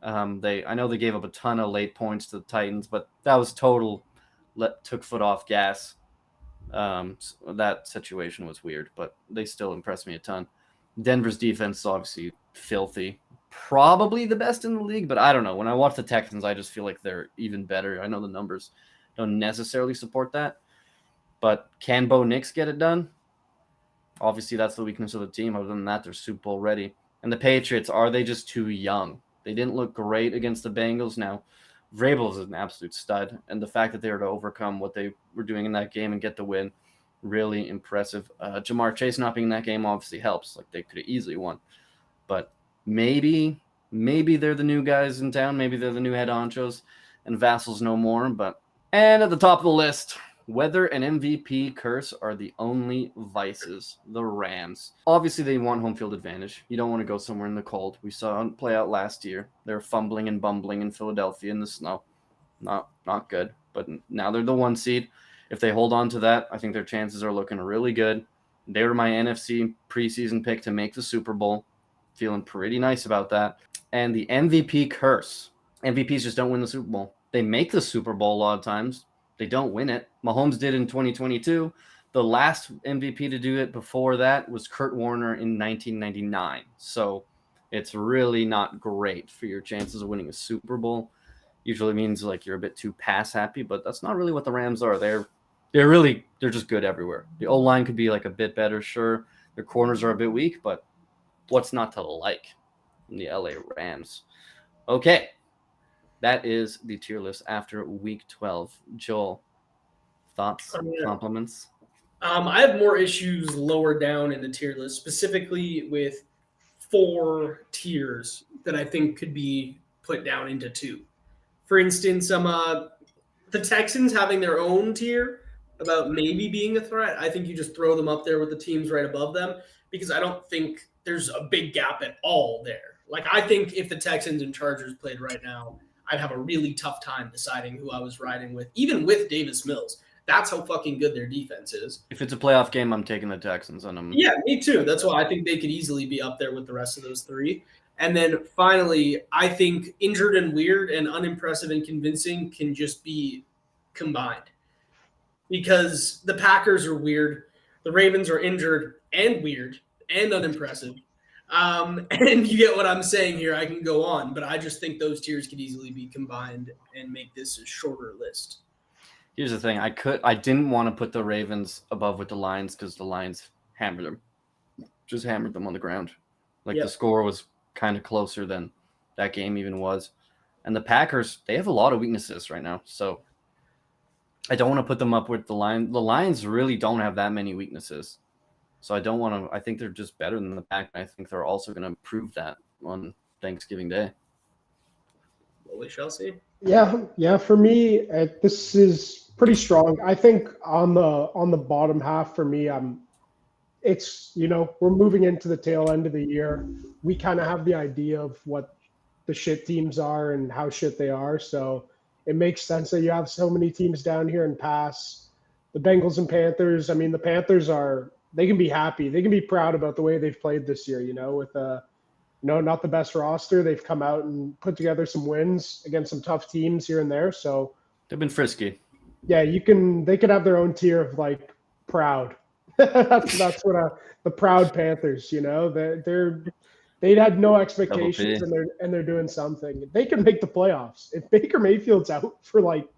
I know they gave up a ton of late points to the Titans, but that was total took foot off gas. So that situation was weird, but they still impressed me a ton. Denver's defense is obviously filthy. Probably the best in the league, but I don't know. When I watch the Texans, I just feel like they're even better. I know the numbers don't necessarily support that, but can Bo Nix get it done? Obviously, that's the weakness of the team. Other than that, they're Super Bowl ready. And the Patriots, are they just too young? They didn't look great against the Bengals. Now, Vrabel is an absolute stud, and the fact that they were to overcome what they were doing in that game and get the win, really impressive. Jamar Chase not being in that game obviously helps. Like, they could have easily won. But maybe they're the new guys in town. Maybe they're the new head honchos, and Vassal's no more. And at the top of the list, weather and MVP curse are the only vices. The Rams. Obviously, they want home field advantage. You don't want to go somewhere in the cold. We saw it play out last year. They're fumbling and bumbling in Philadelphia in the snow. Not good. But now they're the 1 seed. If they hold on to that, I think their chances are looking really good. They were my NFC preseason pick to make the Super Bowl. Feeling pretty nice about that. And the MVP curse. MVPs just don't win the Super Bowl. They make the Super Bowl a lot of times. They don't win it. Mahomes did in 2022. The last MVP to do it before that was Kurt Warner in 1999. So it's really not great for your chances of winning a Super Bowl. Usually means like you're a bit too pass happy, but that's not really what the Rams are. They're just good everywhere. The O-line could be like a bit better, sure. Their corners are a bit weak, but what's not to like in the LA Rams? Okay. That is the tier list after week 12. Joel, thoughts, compliments? I have more issues lower down in the tier list, specifically with 4 tiers that I think could be put down into 2. For instance, the Texans having their own tier about maybe being a threat. I think you just throw them up there with the teams right above them because I don't think there's a big gap at all there. Like, I think if the Texans and Chargers played right now, I'd have a really tough time deciding who I was riding with, even with Davis Mills. That's how fucking good their defense is. If it's a playoff game, I'm taking the Texans. Yeah, me too. That's why I think they could easily be up there with the rest of those 3. And then finally, I think injured and weird and unimpressive and convincing can just be combined. Because the Packers are weird, the Ravens are injured and weird and unimpressive. And you get what I'm saying here. I can go on, but I just think those tiers could easily be combined and make this a shorter list. Here's the thing. I didn't want to put the Ravens above with the Lions because the Lions hammered them. Just hammered them on the ground. The score was kind of closer than that game even was. And the Packers, they have a lot of weaknesses right now. So I don't want to put them up with the Lions. The Lions really don't have that many weaknesses. So I don't want to – I think they're just better than the Pack. I think they're also going to prove that on Thanksgiving Day. Well, we shall see. Yeah. For me, this is pretty strong. I think on the bottom half for me, we're moving into the tail end of the year. We kind of have the idea of what the shit teams are and how shit they are. So it makes sense that you have so many teams down here and pass. The Bengals and Panthers. I mean, the Panthers they can be happy. They can be proud about the way they've played this year, with not the best roster. They've come out and put together some wins against some tough teams here and there. So they've been frisky. Yeah, they could have their own tier of like proud. that's what the proud Panthers, they had no expectations and they're doing something. They can make the playoffs. If Baker Mayfield's out for like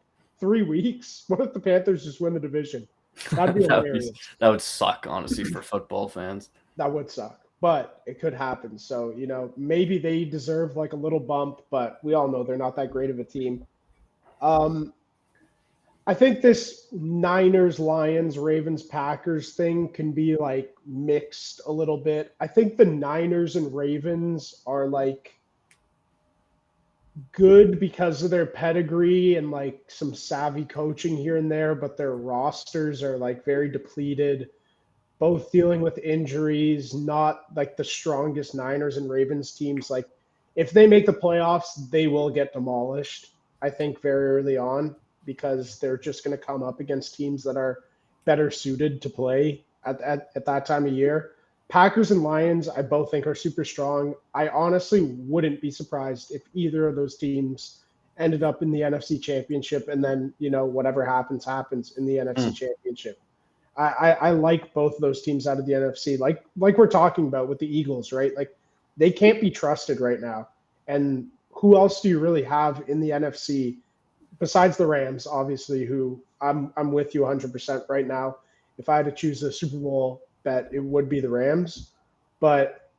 3 weeks, what if the Panthers just win the division? That'd be hilarious. That would suck, honestly, for football fans. That would suck, but it could happen. So, maybe they deserve like a little bump, but we all know they're not that great of a team. I think this Niners, Lions, Ravens, Packers thing can be like mixed a little bit. I think the Niners and Ravens are like good because of their pedigree and like some savvy coaching here and there, but their rosters are like very depleted, both dealing with injuries, not like the strongest Niners and Ravens teams. Like if they make the playoffs, they will get demolished. I think, very early on because they're just going to come up against teams that are better suited to play at that time of year. Packers and Lions, I both think are super strong. I honestly wouldn't be surprised if either of those teams ended up in the NFC Championship, and then whatever happens in the NFC Championship. I like both of those teams out of the NFC. Like we're talking about with the Eagles, right? Like they can't be trusted right now. And who else do you really have in the NFC besides the Rams, obviously, who I'm with you 100% right now. If I had to choose a Super Bowl bet, it would be the Rams. But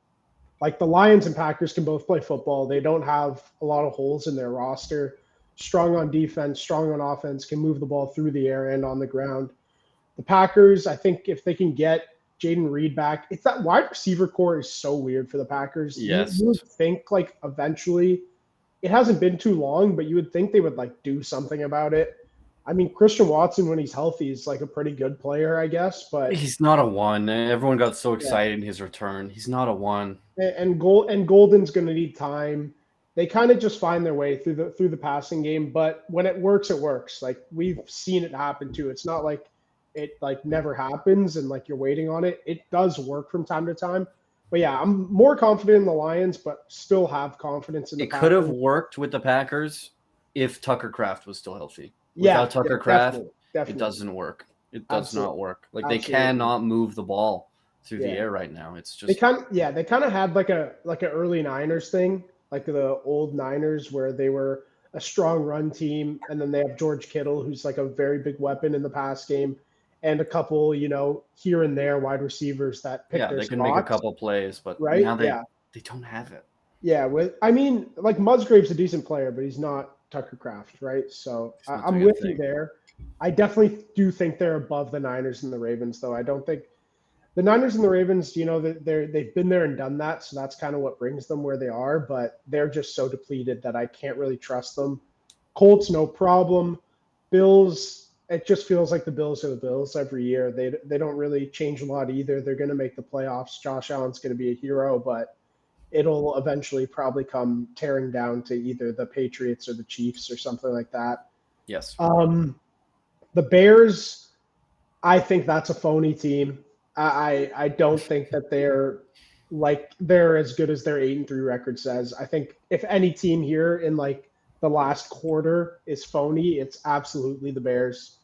like the Lions and Packers can both play football. They don't have a lot of holes in their roster. Strong on defense, strong on offense, can move the ball through the air and on the ground. The Packers, I think if they can get Jaden Reed back, it's that wide receiver core is so weird for the Packers. Yes. You would think like eventually, it hasn't been too long, but you would think they would like do something about it. I mean, Christian Watson, when he's healthy, is like a pretty good player, I guess. But he's not a one. Everyone got so excited in his return. He's not a one. And Golden's going to need time. They kind of just find their way through the passing game, but when it works, it works. Like we've seen it happen too. It's not like it like never happens and like you're waiting on it. It does work from time to time. But yeah, I'm more confident in the Lions, but still have confidence in the Packers. It could have worked with the Packers if Tucker Kraft was still healthy. Without Tucker Kraft, definitely. It doesn't work. It does not work. Like they cannot move the ball through the air right now. It's just they kind of had like an early Niners thing, like the old Niners where they were a strong run team, and then they have George Kittle, who's like a very big weapon in the pass game, and a couple, here and there wide receivers that pick their they can spots. make a couple plays, but right? now they don't have it. Yeah, like Musgrave's a decent player, but he's not Tucker Kraft, right? So I'm with you there. I definitely do think they're above the Niners and the Ravens, though. I don't think the Niners and the Ravens, they've been there and done that, so that's kind of what brings them where they are, but they're just so depleted that I can't really trust them. Colts, no problem. Bills, it just feels like the Bills are the Bills every year. They don't really change a lot either. They're going to make the playoffs. Josh Allen's going to be a hero, but it'll eventually probably come tearing down to either the Patriots or the Chiefs or something like that. Yes. The Bears, I think that's a phony team. I don't think that they're as good as their 8-3 record says. I think if any team here in like the last quarter is phony, it's absolutely the Bears.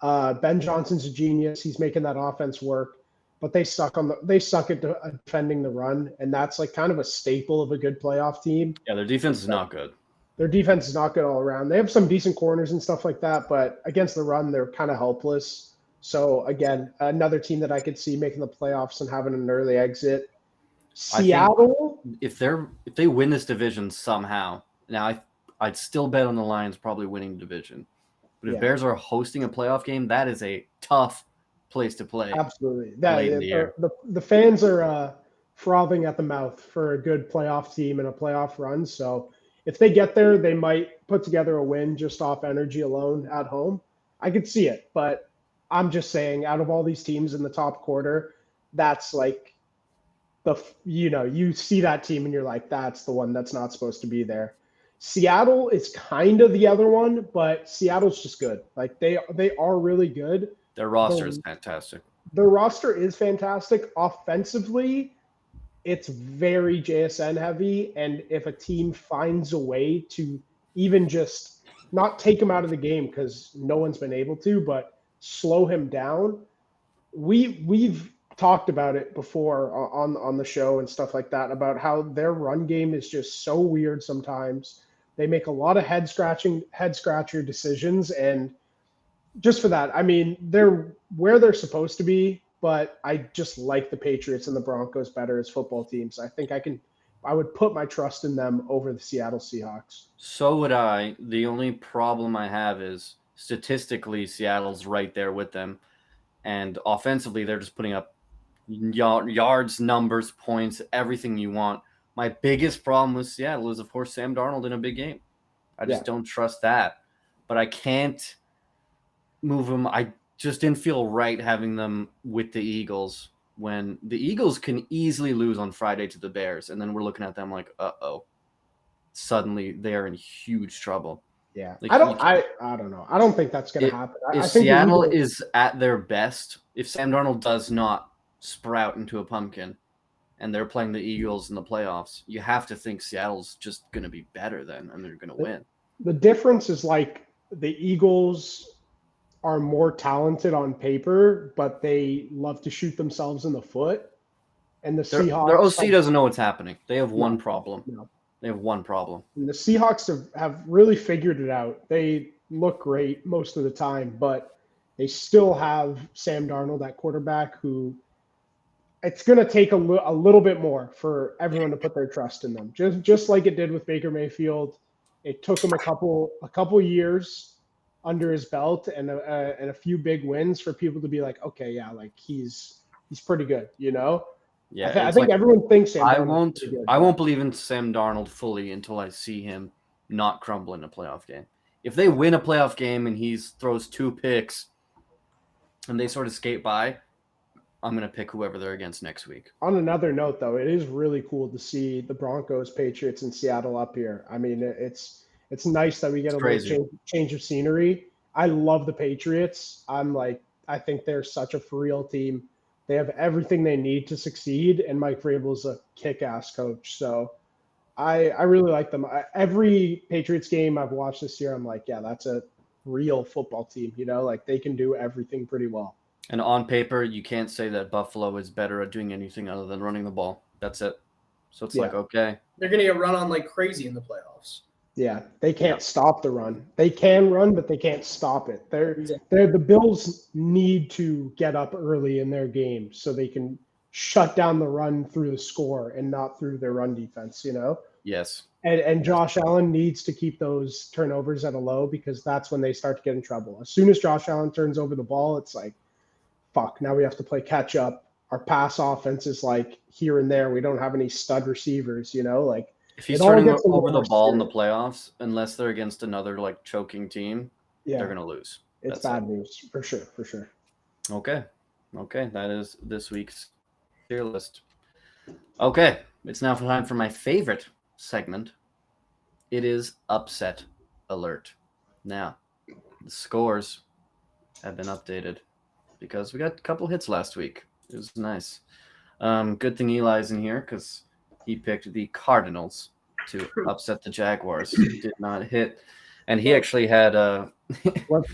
Ben Johnson's a genius. He's making that offense work, but they suck at defending the run, and that's like kind of a staple of a good playoff team. Yeah, their defense is not good. Their defense is not good all around. They have some decent corners and stuff like that, but against the run, they're kind of helpless. So again, another team that I could see making the playoffs and having an early exit. Seattle, if they win this division somehow, now I'd still bet on the Lions probably winning the division. But if Bears are hosting a playoff game, that is a tough place to play. Absolutely. The fans are frothing at the mouth for a good playoff team and a playoff run. So if they get there, they might put together a win just off energy alone at home. I could see it, but I'm just saying, out of all these teams in the top quarter, that's like you see that team and you're like, that's the one that's not supposed to be there. Seattle is kind of the other one, but Seattle's just good. Like they are really good. Their roster is fantastic. Their roster is fantastic. Offensively, it's very JSN heavy, and if a team finds a way to even just not take him out of the game because no one's been able to, but slow him down. We've talked about it before on the show and stuff like that about how their run game is just so weird sometimes. They make a lot of head scratcher decisions, and just for that, I mean, they're where they're supposed to be, but I just like the Patriots and the Broncos better as football teams. I think I would put my trust in them over the Seattle Seahawks. So would I. The only problem I have is statistically, Seattle's right there with them. And offensively, they're just putting up yards, numbers, points, everything you want. My biggest problem with Seattle is, of course, Sam Darnold in a big game. I just don't trust that. But I can't move them. I just didn't feel right having them with the Eagles when the Eagles can easily lose on Friday to the Bears. And then we're looking at them like, uh-oh. Suddenly, they are in huge trouble. Yeah, Like, I don't know. I don't think that's going to happen. If I think Seattle is at their best, if Sam Darnold does not sprout into a pumpkin, and they're playing the Eagles in the playoffs, you have to think Seattle's just going to be better then, and they're going to win. The difference is like the Eagles are more talented on paper, but they love to shoot themselves in the foot. And the Seahawks, their OC doesn't know what's happening. They have one No, problem. no. They have one problem. And the Seahawks have really figured it out. They look great most of the time, but they still have Sam Darnold, that quarterback, who it's going to take a little bit more for everyone to put their trust in them. Just like it did with Baker Mayfield. It took him a couple years under his belt and a few big wins for people to be like, okay, yeah, like he's pretty good, you know? Yeah, I think everyone thinks Sam Darnold I won't believe in Sam Darnold fully until I see him not crumble in a playoff game. If they win a playoff game and he throws 2 picks and they sort of skate by, I'm going to pick whoever they're against next week. On another note, though, it is really cool to see the Broncos, Patriots, and Seattle up here. I mean, it's nice that we get a little change of scenery. I love the Patriots. I think they're such a for real team. They have everything they need to succeed, and Mike Vrabel's a kick-ass coach. So I really like them. Every Patriots game I've watched this year, I'm like, yeah, that's a real football team. You know, like they can do everything pretty well. And on paper, you can't say that Buffalo is better at doing anything other than running the ball. That's it. So it's like, okay. They're going to get run on like crazy in the playoffs. Yeah, they can't stop the run. They can run, but they can't stop it. The Bills need to get up early in their game so they can shut down the run through the score and not through their run defense, you know? Yes. And Josh Allen needs to keep those turnovers at a low because that's when they start to get in trouble. As soon as Josh Allen turns over the ball, it's like, fuck, now we have to play catch up. Our pass offense is like here and there. We don't have any stud receivers, you know? Like, if he's turning over the ball in the playoffs, unless they're against another like choking team, they're gonna lose. It's bad news for sure. Okay, that is this week's tier list. Okay, it's now time for my favorite segment. It is upset alert. Now, the scores have been updated because we got a couple hits last week. It was nice. Good thing Eli's in here because he picked the Cardinals to upset the Jaguars. He did not hit. And he actually had It was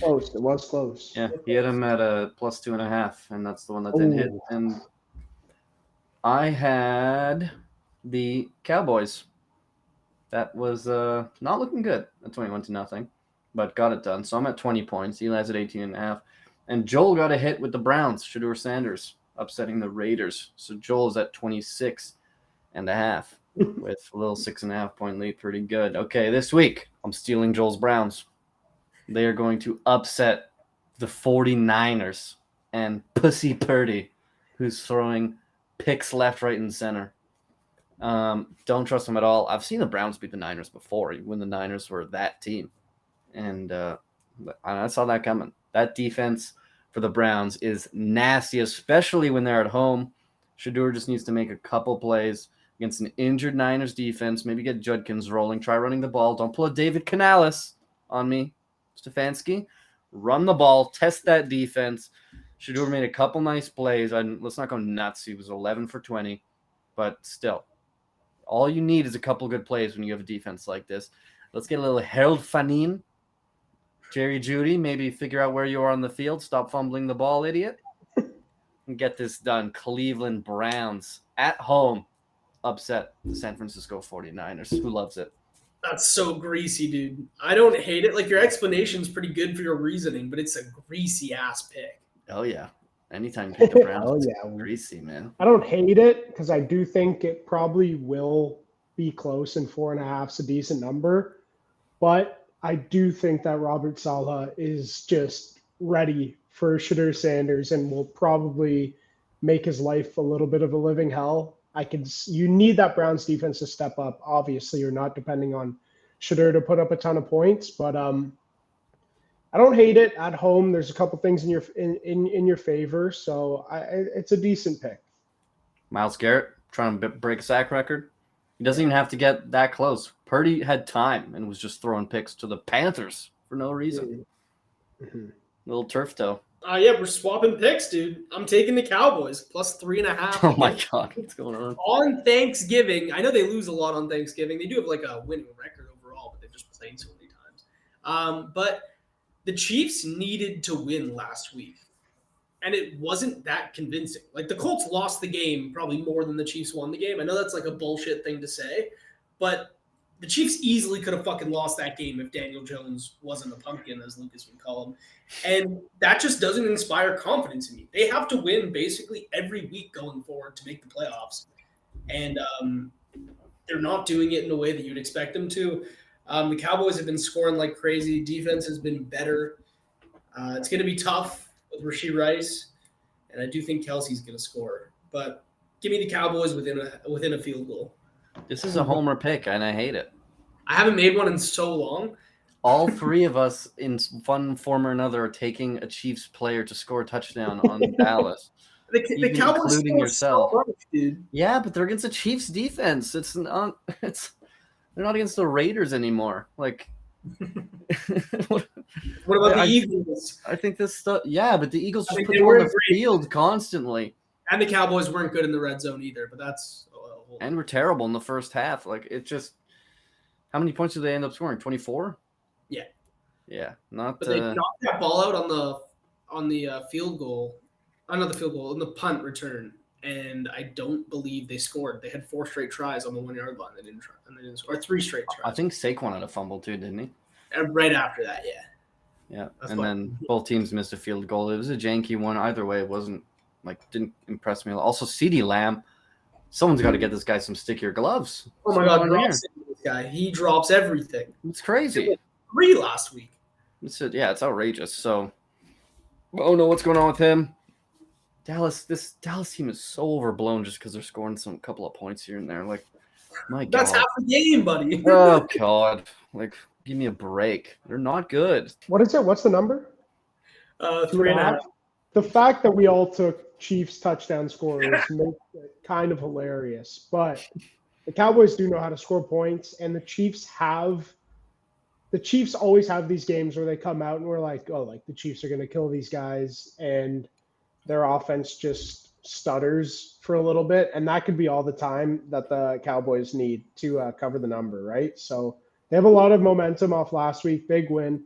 close. Yeah, he had him at a +2.5, and that's the one that didn't hit. And I had the Cowboys. That was not looking good at 21-0, but got it done. So I'm at 20 points. Eli's at 18.5. And Joel got a hit with the Browns, Shedeur Sanders, upsetting the Raiders. So Joel is at 26.5 with a little 6.5 point lead. Pretty good. Okay, this week I'm stealing Joel's Browns. They are going to upset the 49ers and Pussy Purdy, who's throwing picks left, right, and center. Don't trust them at all. I've seen the Browns beat the Niners before when the Niners were that team. And I saw that coming. That defense for the Browns is nasty, especially when they're at home. Shedeur just needs to make a couple plays against an injured Niners defense. Maybe get Judkins rolling. Try running the ball. Don't pull a David Canales on me, Stefanski. Run the ball. Test that defense. Shedeur made a couple nice plays. Let's not go nuts. He was 11 for 20. But still, all you need is a couple good plays when you have a defense like this. Let's get a little Harold Fanin. Jerry Jeudy, maybe figure out where you are on the field. Stop fumbling the ball, idiot. And get this done. Cleveland Browns at home upset the San Francisco 49ers. Who loves it? That's so greasy, dude. I don't hate it. Like, your explanation's pretty good for your reasoning, but it's a greasy-ass pick. Oh, yeah. Anytime you pick the Browns, it's greasy, man. I don't hate it because I do think it probably will be close, and 4.5's a decent number. But I do think that Robert Saleh is just ready for Shedeur Sanders and will probably make his life a little bit of a living hell. You need that Browns defense to step up. Obviously, you're not depending on Shedeur to put up a ton of points, but I don't hate it at home. There's a couple things in your favor, so it's a decent pick. Myles Garrett trying to break a sack record. He doesn't even have to get that close. Purdy had time and was just throwing picks to the Panthers for no reason. Mm-hmm. Little turf toe. Yeah, we're swapping picks, dude. I'm taking the Cowboys plus 3.5. Oh my God, what's going on? On Thanksgiving. I know they lose a lot on Thanksgiving. They do have like a winning record overall, but they've just played so many times. But the Chiefs needed to win last week, and it wasn't that convincing. Like the Colts lost the game probably more than the Chiefs won the game. I know that's like a bullshit thing to say, but the Chiefs easily could have fucking lost that game if Daniel Jones wasn't a pumpkin, as Lucas would call him. And that just doesn't inspire confidence in me. They have to win basically every week going forward to make the playoffs. And they're not doing it in a way that you'd expect them to. The Cowboys have been scoring like crazy. Defense has been better. It's going to be tough with Rashee Rice. And I do think Kelsey's going to score. But give me the Cowboys within a field goal. This is a homer pick, and I hate it. I haven't made one in so long. All three of us, in one form or another, are taking a Chiefs player to score a touchdown on Dallas. The Cowboys including yourself. So much, dude. Yeah, but they're against the Chiefs defense. They're not against the Raiders anymore. Like, what about the Eagles? I think this stuff. Yeah, but the Eagles just put they them were on the field constantly, and the Cowboys weren't good in the red zone either. But that's and we're terrible in the first half. Like it just. How many points did they end up scoring? 24. Yeah. Yeah, not. But they knocked that ball out on the field goal, not the field goal, on the punt return, and I don't believe they scored. They had 4 straight tries on the 1 yard line. They didn't score. Or 3 straight tries. I think Saquon had a fumble too, didn't he? And right after that, yeah. Yeah, then both teams missed a field goal. It was a janky one. Either way, it wasn't didn't impress me. Also, CeeDee Lamb, someone's got to get this guy some stickier gloves. Oh my God, this guy, he drops everything. It's crazy. 3 last week. It's outrageous. So, oh no, what's going on with him? This Dallas team is so overblown just because they're scoring some couple of points here and there. Like, my God, that's half the game, buddy. Oh God, like, give me a break. They're not good. What is it? What's the number? 3.5. The fact that we all took Chiefs touchdown scorers makes it kind of hilarious, but the Cowboys do know how to score points, and the Chiefs always have these games where they come out and we're like, oh, like the Chiefs are going to kill these guys, and their offense just stutters for a little bit, and that could be all the time that the Cowboys need to cover the number, right? So they have a lot of momentum off last week, big win.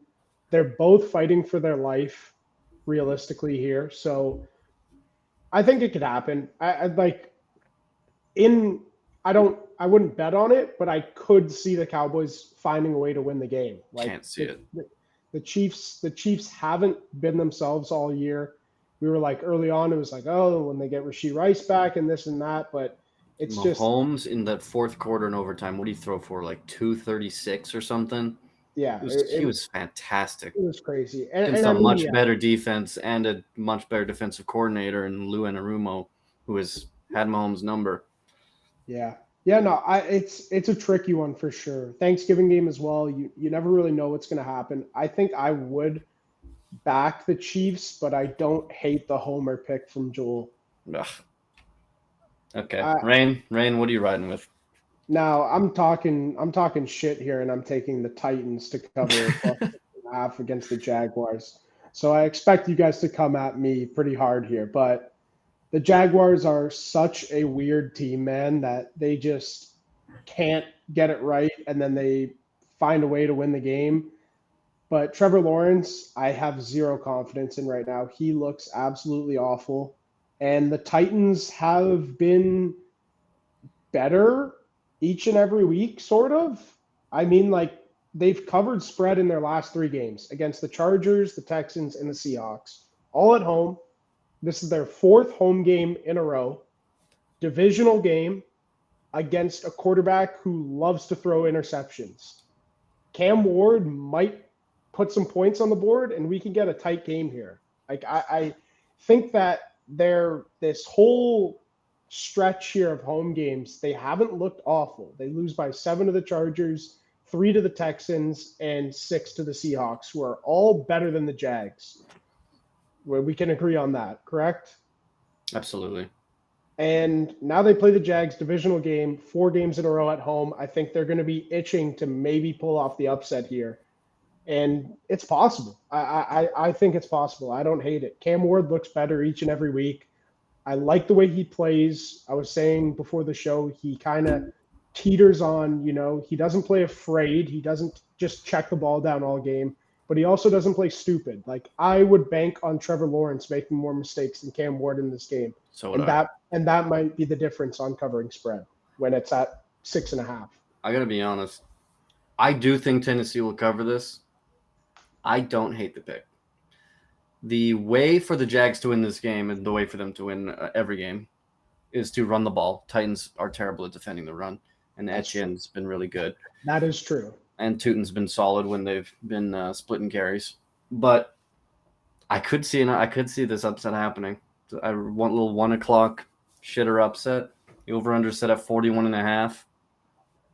They're both fighting for their life, realistically here. So I think it could happen. I wouldn't bet on it, but I could see the Cowboys finding a way to win the game. Can't see it. The Chiefs haven't been themselves all year. We were like early on, it was like, oh, when they get Rashee Rice back and this and that, but it's just Mahomes in that fourth quarter and overtime. What did he throw for? Like 236 or something? Yeah, he was fantastic. It was crazy. Against a much better defense and a much better defensive coordinator in Lou Anarumo, who has had Mahomes' number. Yeah. Yeah, no, it's a tricky one for sure. Thanksgiving game as well. You never really know what's going to happen. I think I would back the Chiefs, but I don't hate the homer pick from Joel. Ugh. Okay, Rain, what are you riding with? Now I'm talking shit here, and I'm taking the Titans to cover +6.5 against the Jaguars. So I expect you guys to come at me pretty hard here, but the Jaguars are such a weird team, man, that they just can't get it right, and then they find a way to win the game. But Trevor Lawrence, I have zero confidence in right now. He looks absolutely awful. And the Titans have been better each and every week, sort of. I mean, like, they've covered spread in their last 3 games against the Chargers, the Texans, and the Seahawks, all at home. This is their 4th home game in a row, divisional game against a quarterback who loves to throw interceptions. Cam Ward might put some points on the board, and we can get a tight game here. Like, I think that this whole stretch here of home games, they haven't looked awful. They lose by 7 to the Chargers, 3 to the Texans, and 6 to the Seahawks, who are all better than the Jags. We can agree on that, correct? Absolutely. And now they play the Jags divisional game, 4 games in a row at home. I think they're going to be itching to maybe pull off the upset here. And it's possible. I think it's possible. I don't hate it. Cam Ward looks better each and every week. I like the way he plays. I was saying before the show, he kind of teeters on, he doesn't play afraid. He doesn't just check the ball down all game, but he also doesn't play stupid. Like, I would bank on Trevor Lawrence making more mistakes than Cam Ward in this game. And that might be the difference on covering spread when it's at 6.5. I got to be honest. I do think Tennessee will cover this. I don't hate the pick. The way for the Jags to win this game and the way for them to win every game is to run the ball. Titans are terrible at defending the run, and Etienne's been really good. That is true. And Tootin's been solid when they've been splitting carries. But I could see this upset happening. I want a little 1 o'clock shitter upset. The over-under set at 41.5.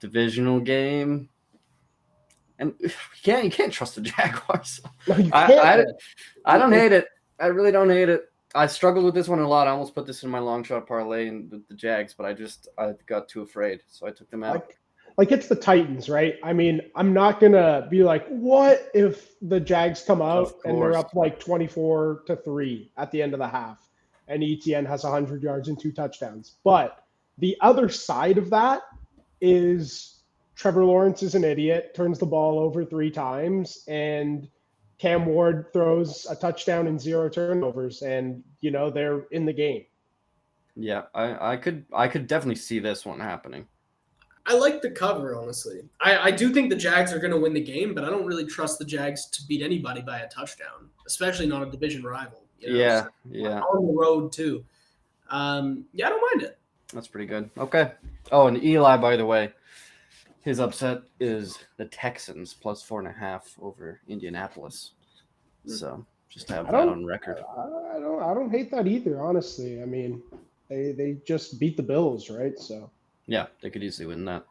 Divisional game. And you can't trust the Jaguars. No, you can't. I don't hate it. I really don't hate it. I struggled with this one a lot. I almost put this in my long shot parlay and the Jags, but I got too afraid, so I took them out. Like it's the Titans, right? I mean, I'm not gonna be like, what if the Jags come out and they're up like 24-3 at the end of the half, and Etienne has 100 yards and 2 touchdowns? But the other side of that is Trevor Lawrence is an idiot, turns the ball over 3 times, and Cam Ward throws a touchdown and 0 turnovers, and they're in the game. Yeah, I could definitely see this one happening. I like the cover, honestly. I do think the Jags are going to win the game, but I don't really trust the Jags to beat anybody by a touchdown, especially not a division rival. Yeah. On the road too. I don't mind it. That's pretty good. Okay. Oh, and Eli, by the way, his upset is the Texans plus 4.5 over Indianapolis. So just to have that on record. I don't hate that either, honestly. I mean, they just beat the Bills, right? So yeah, they could easily win that.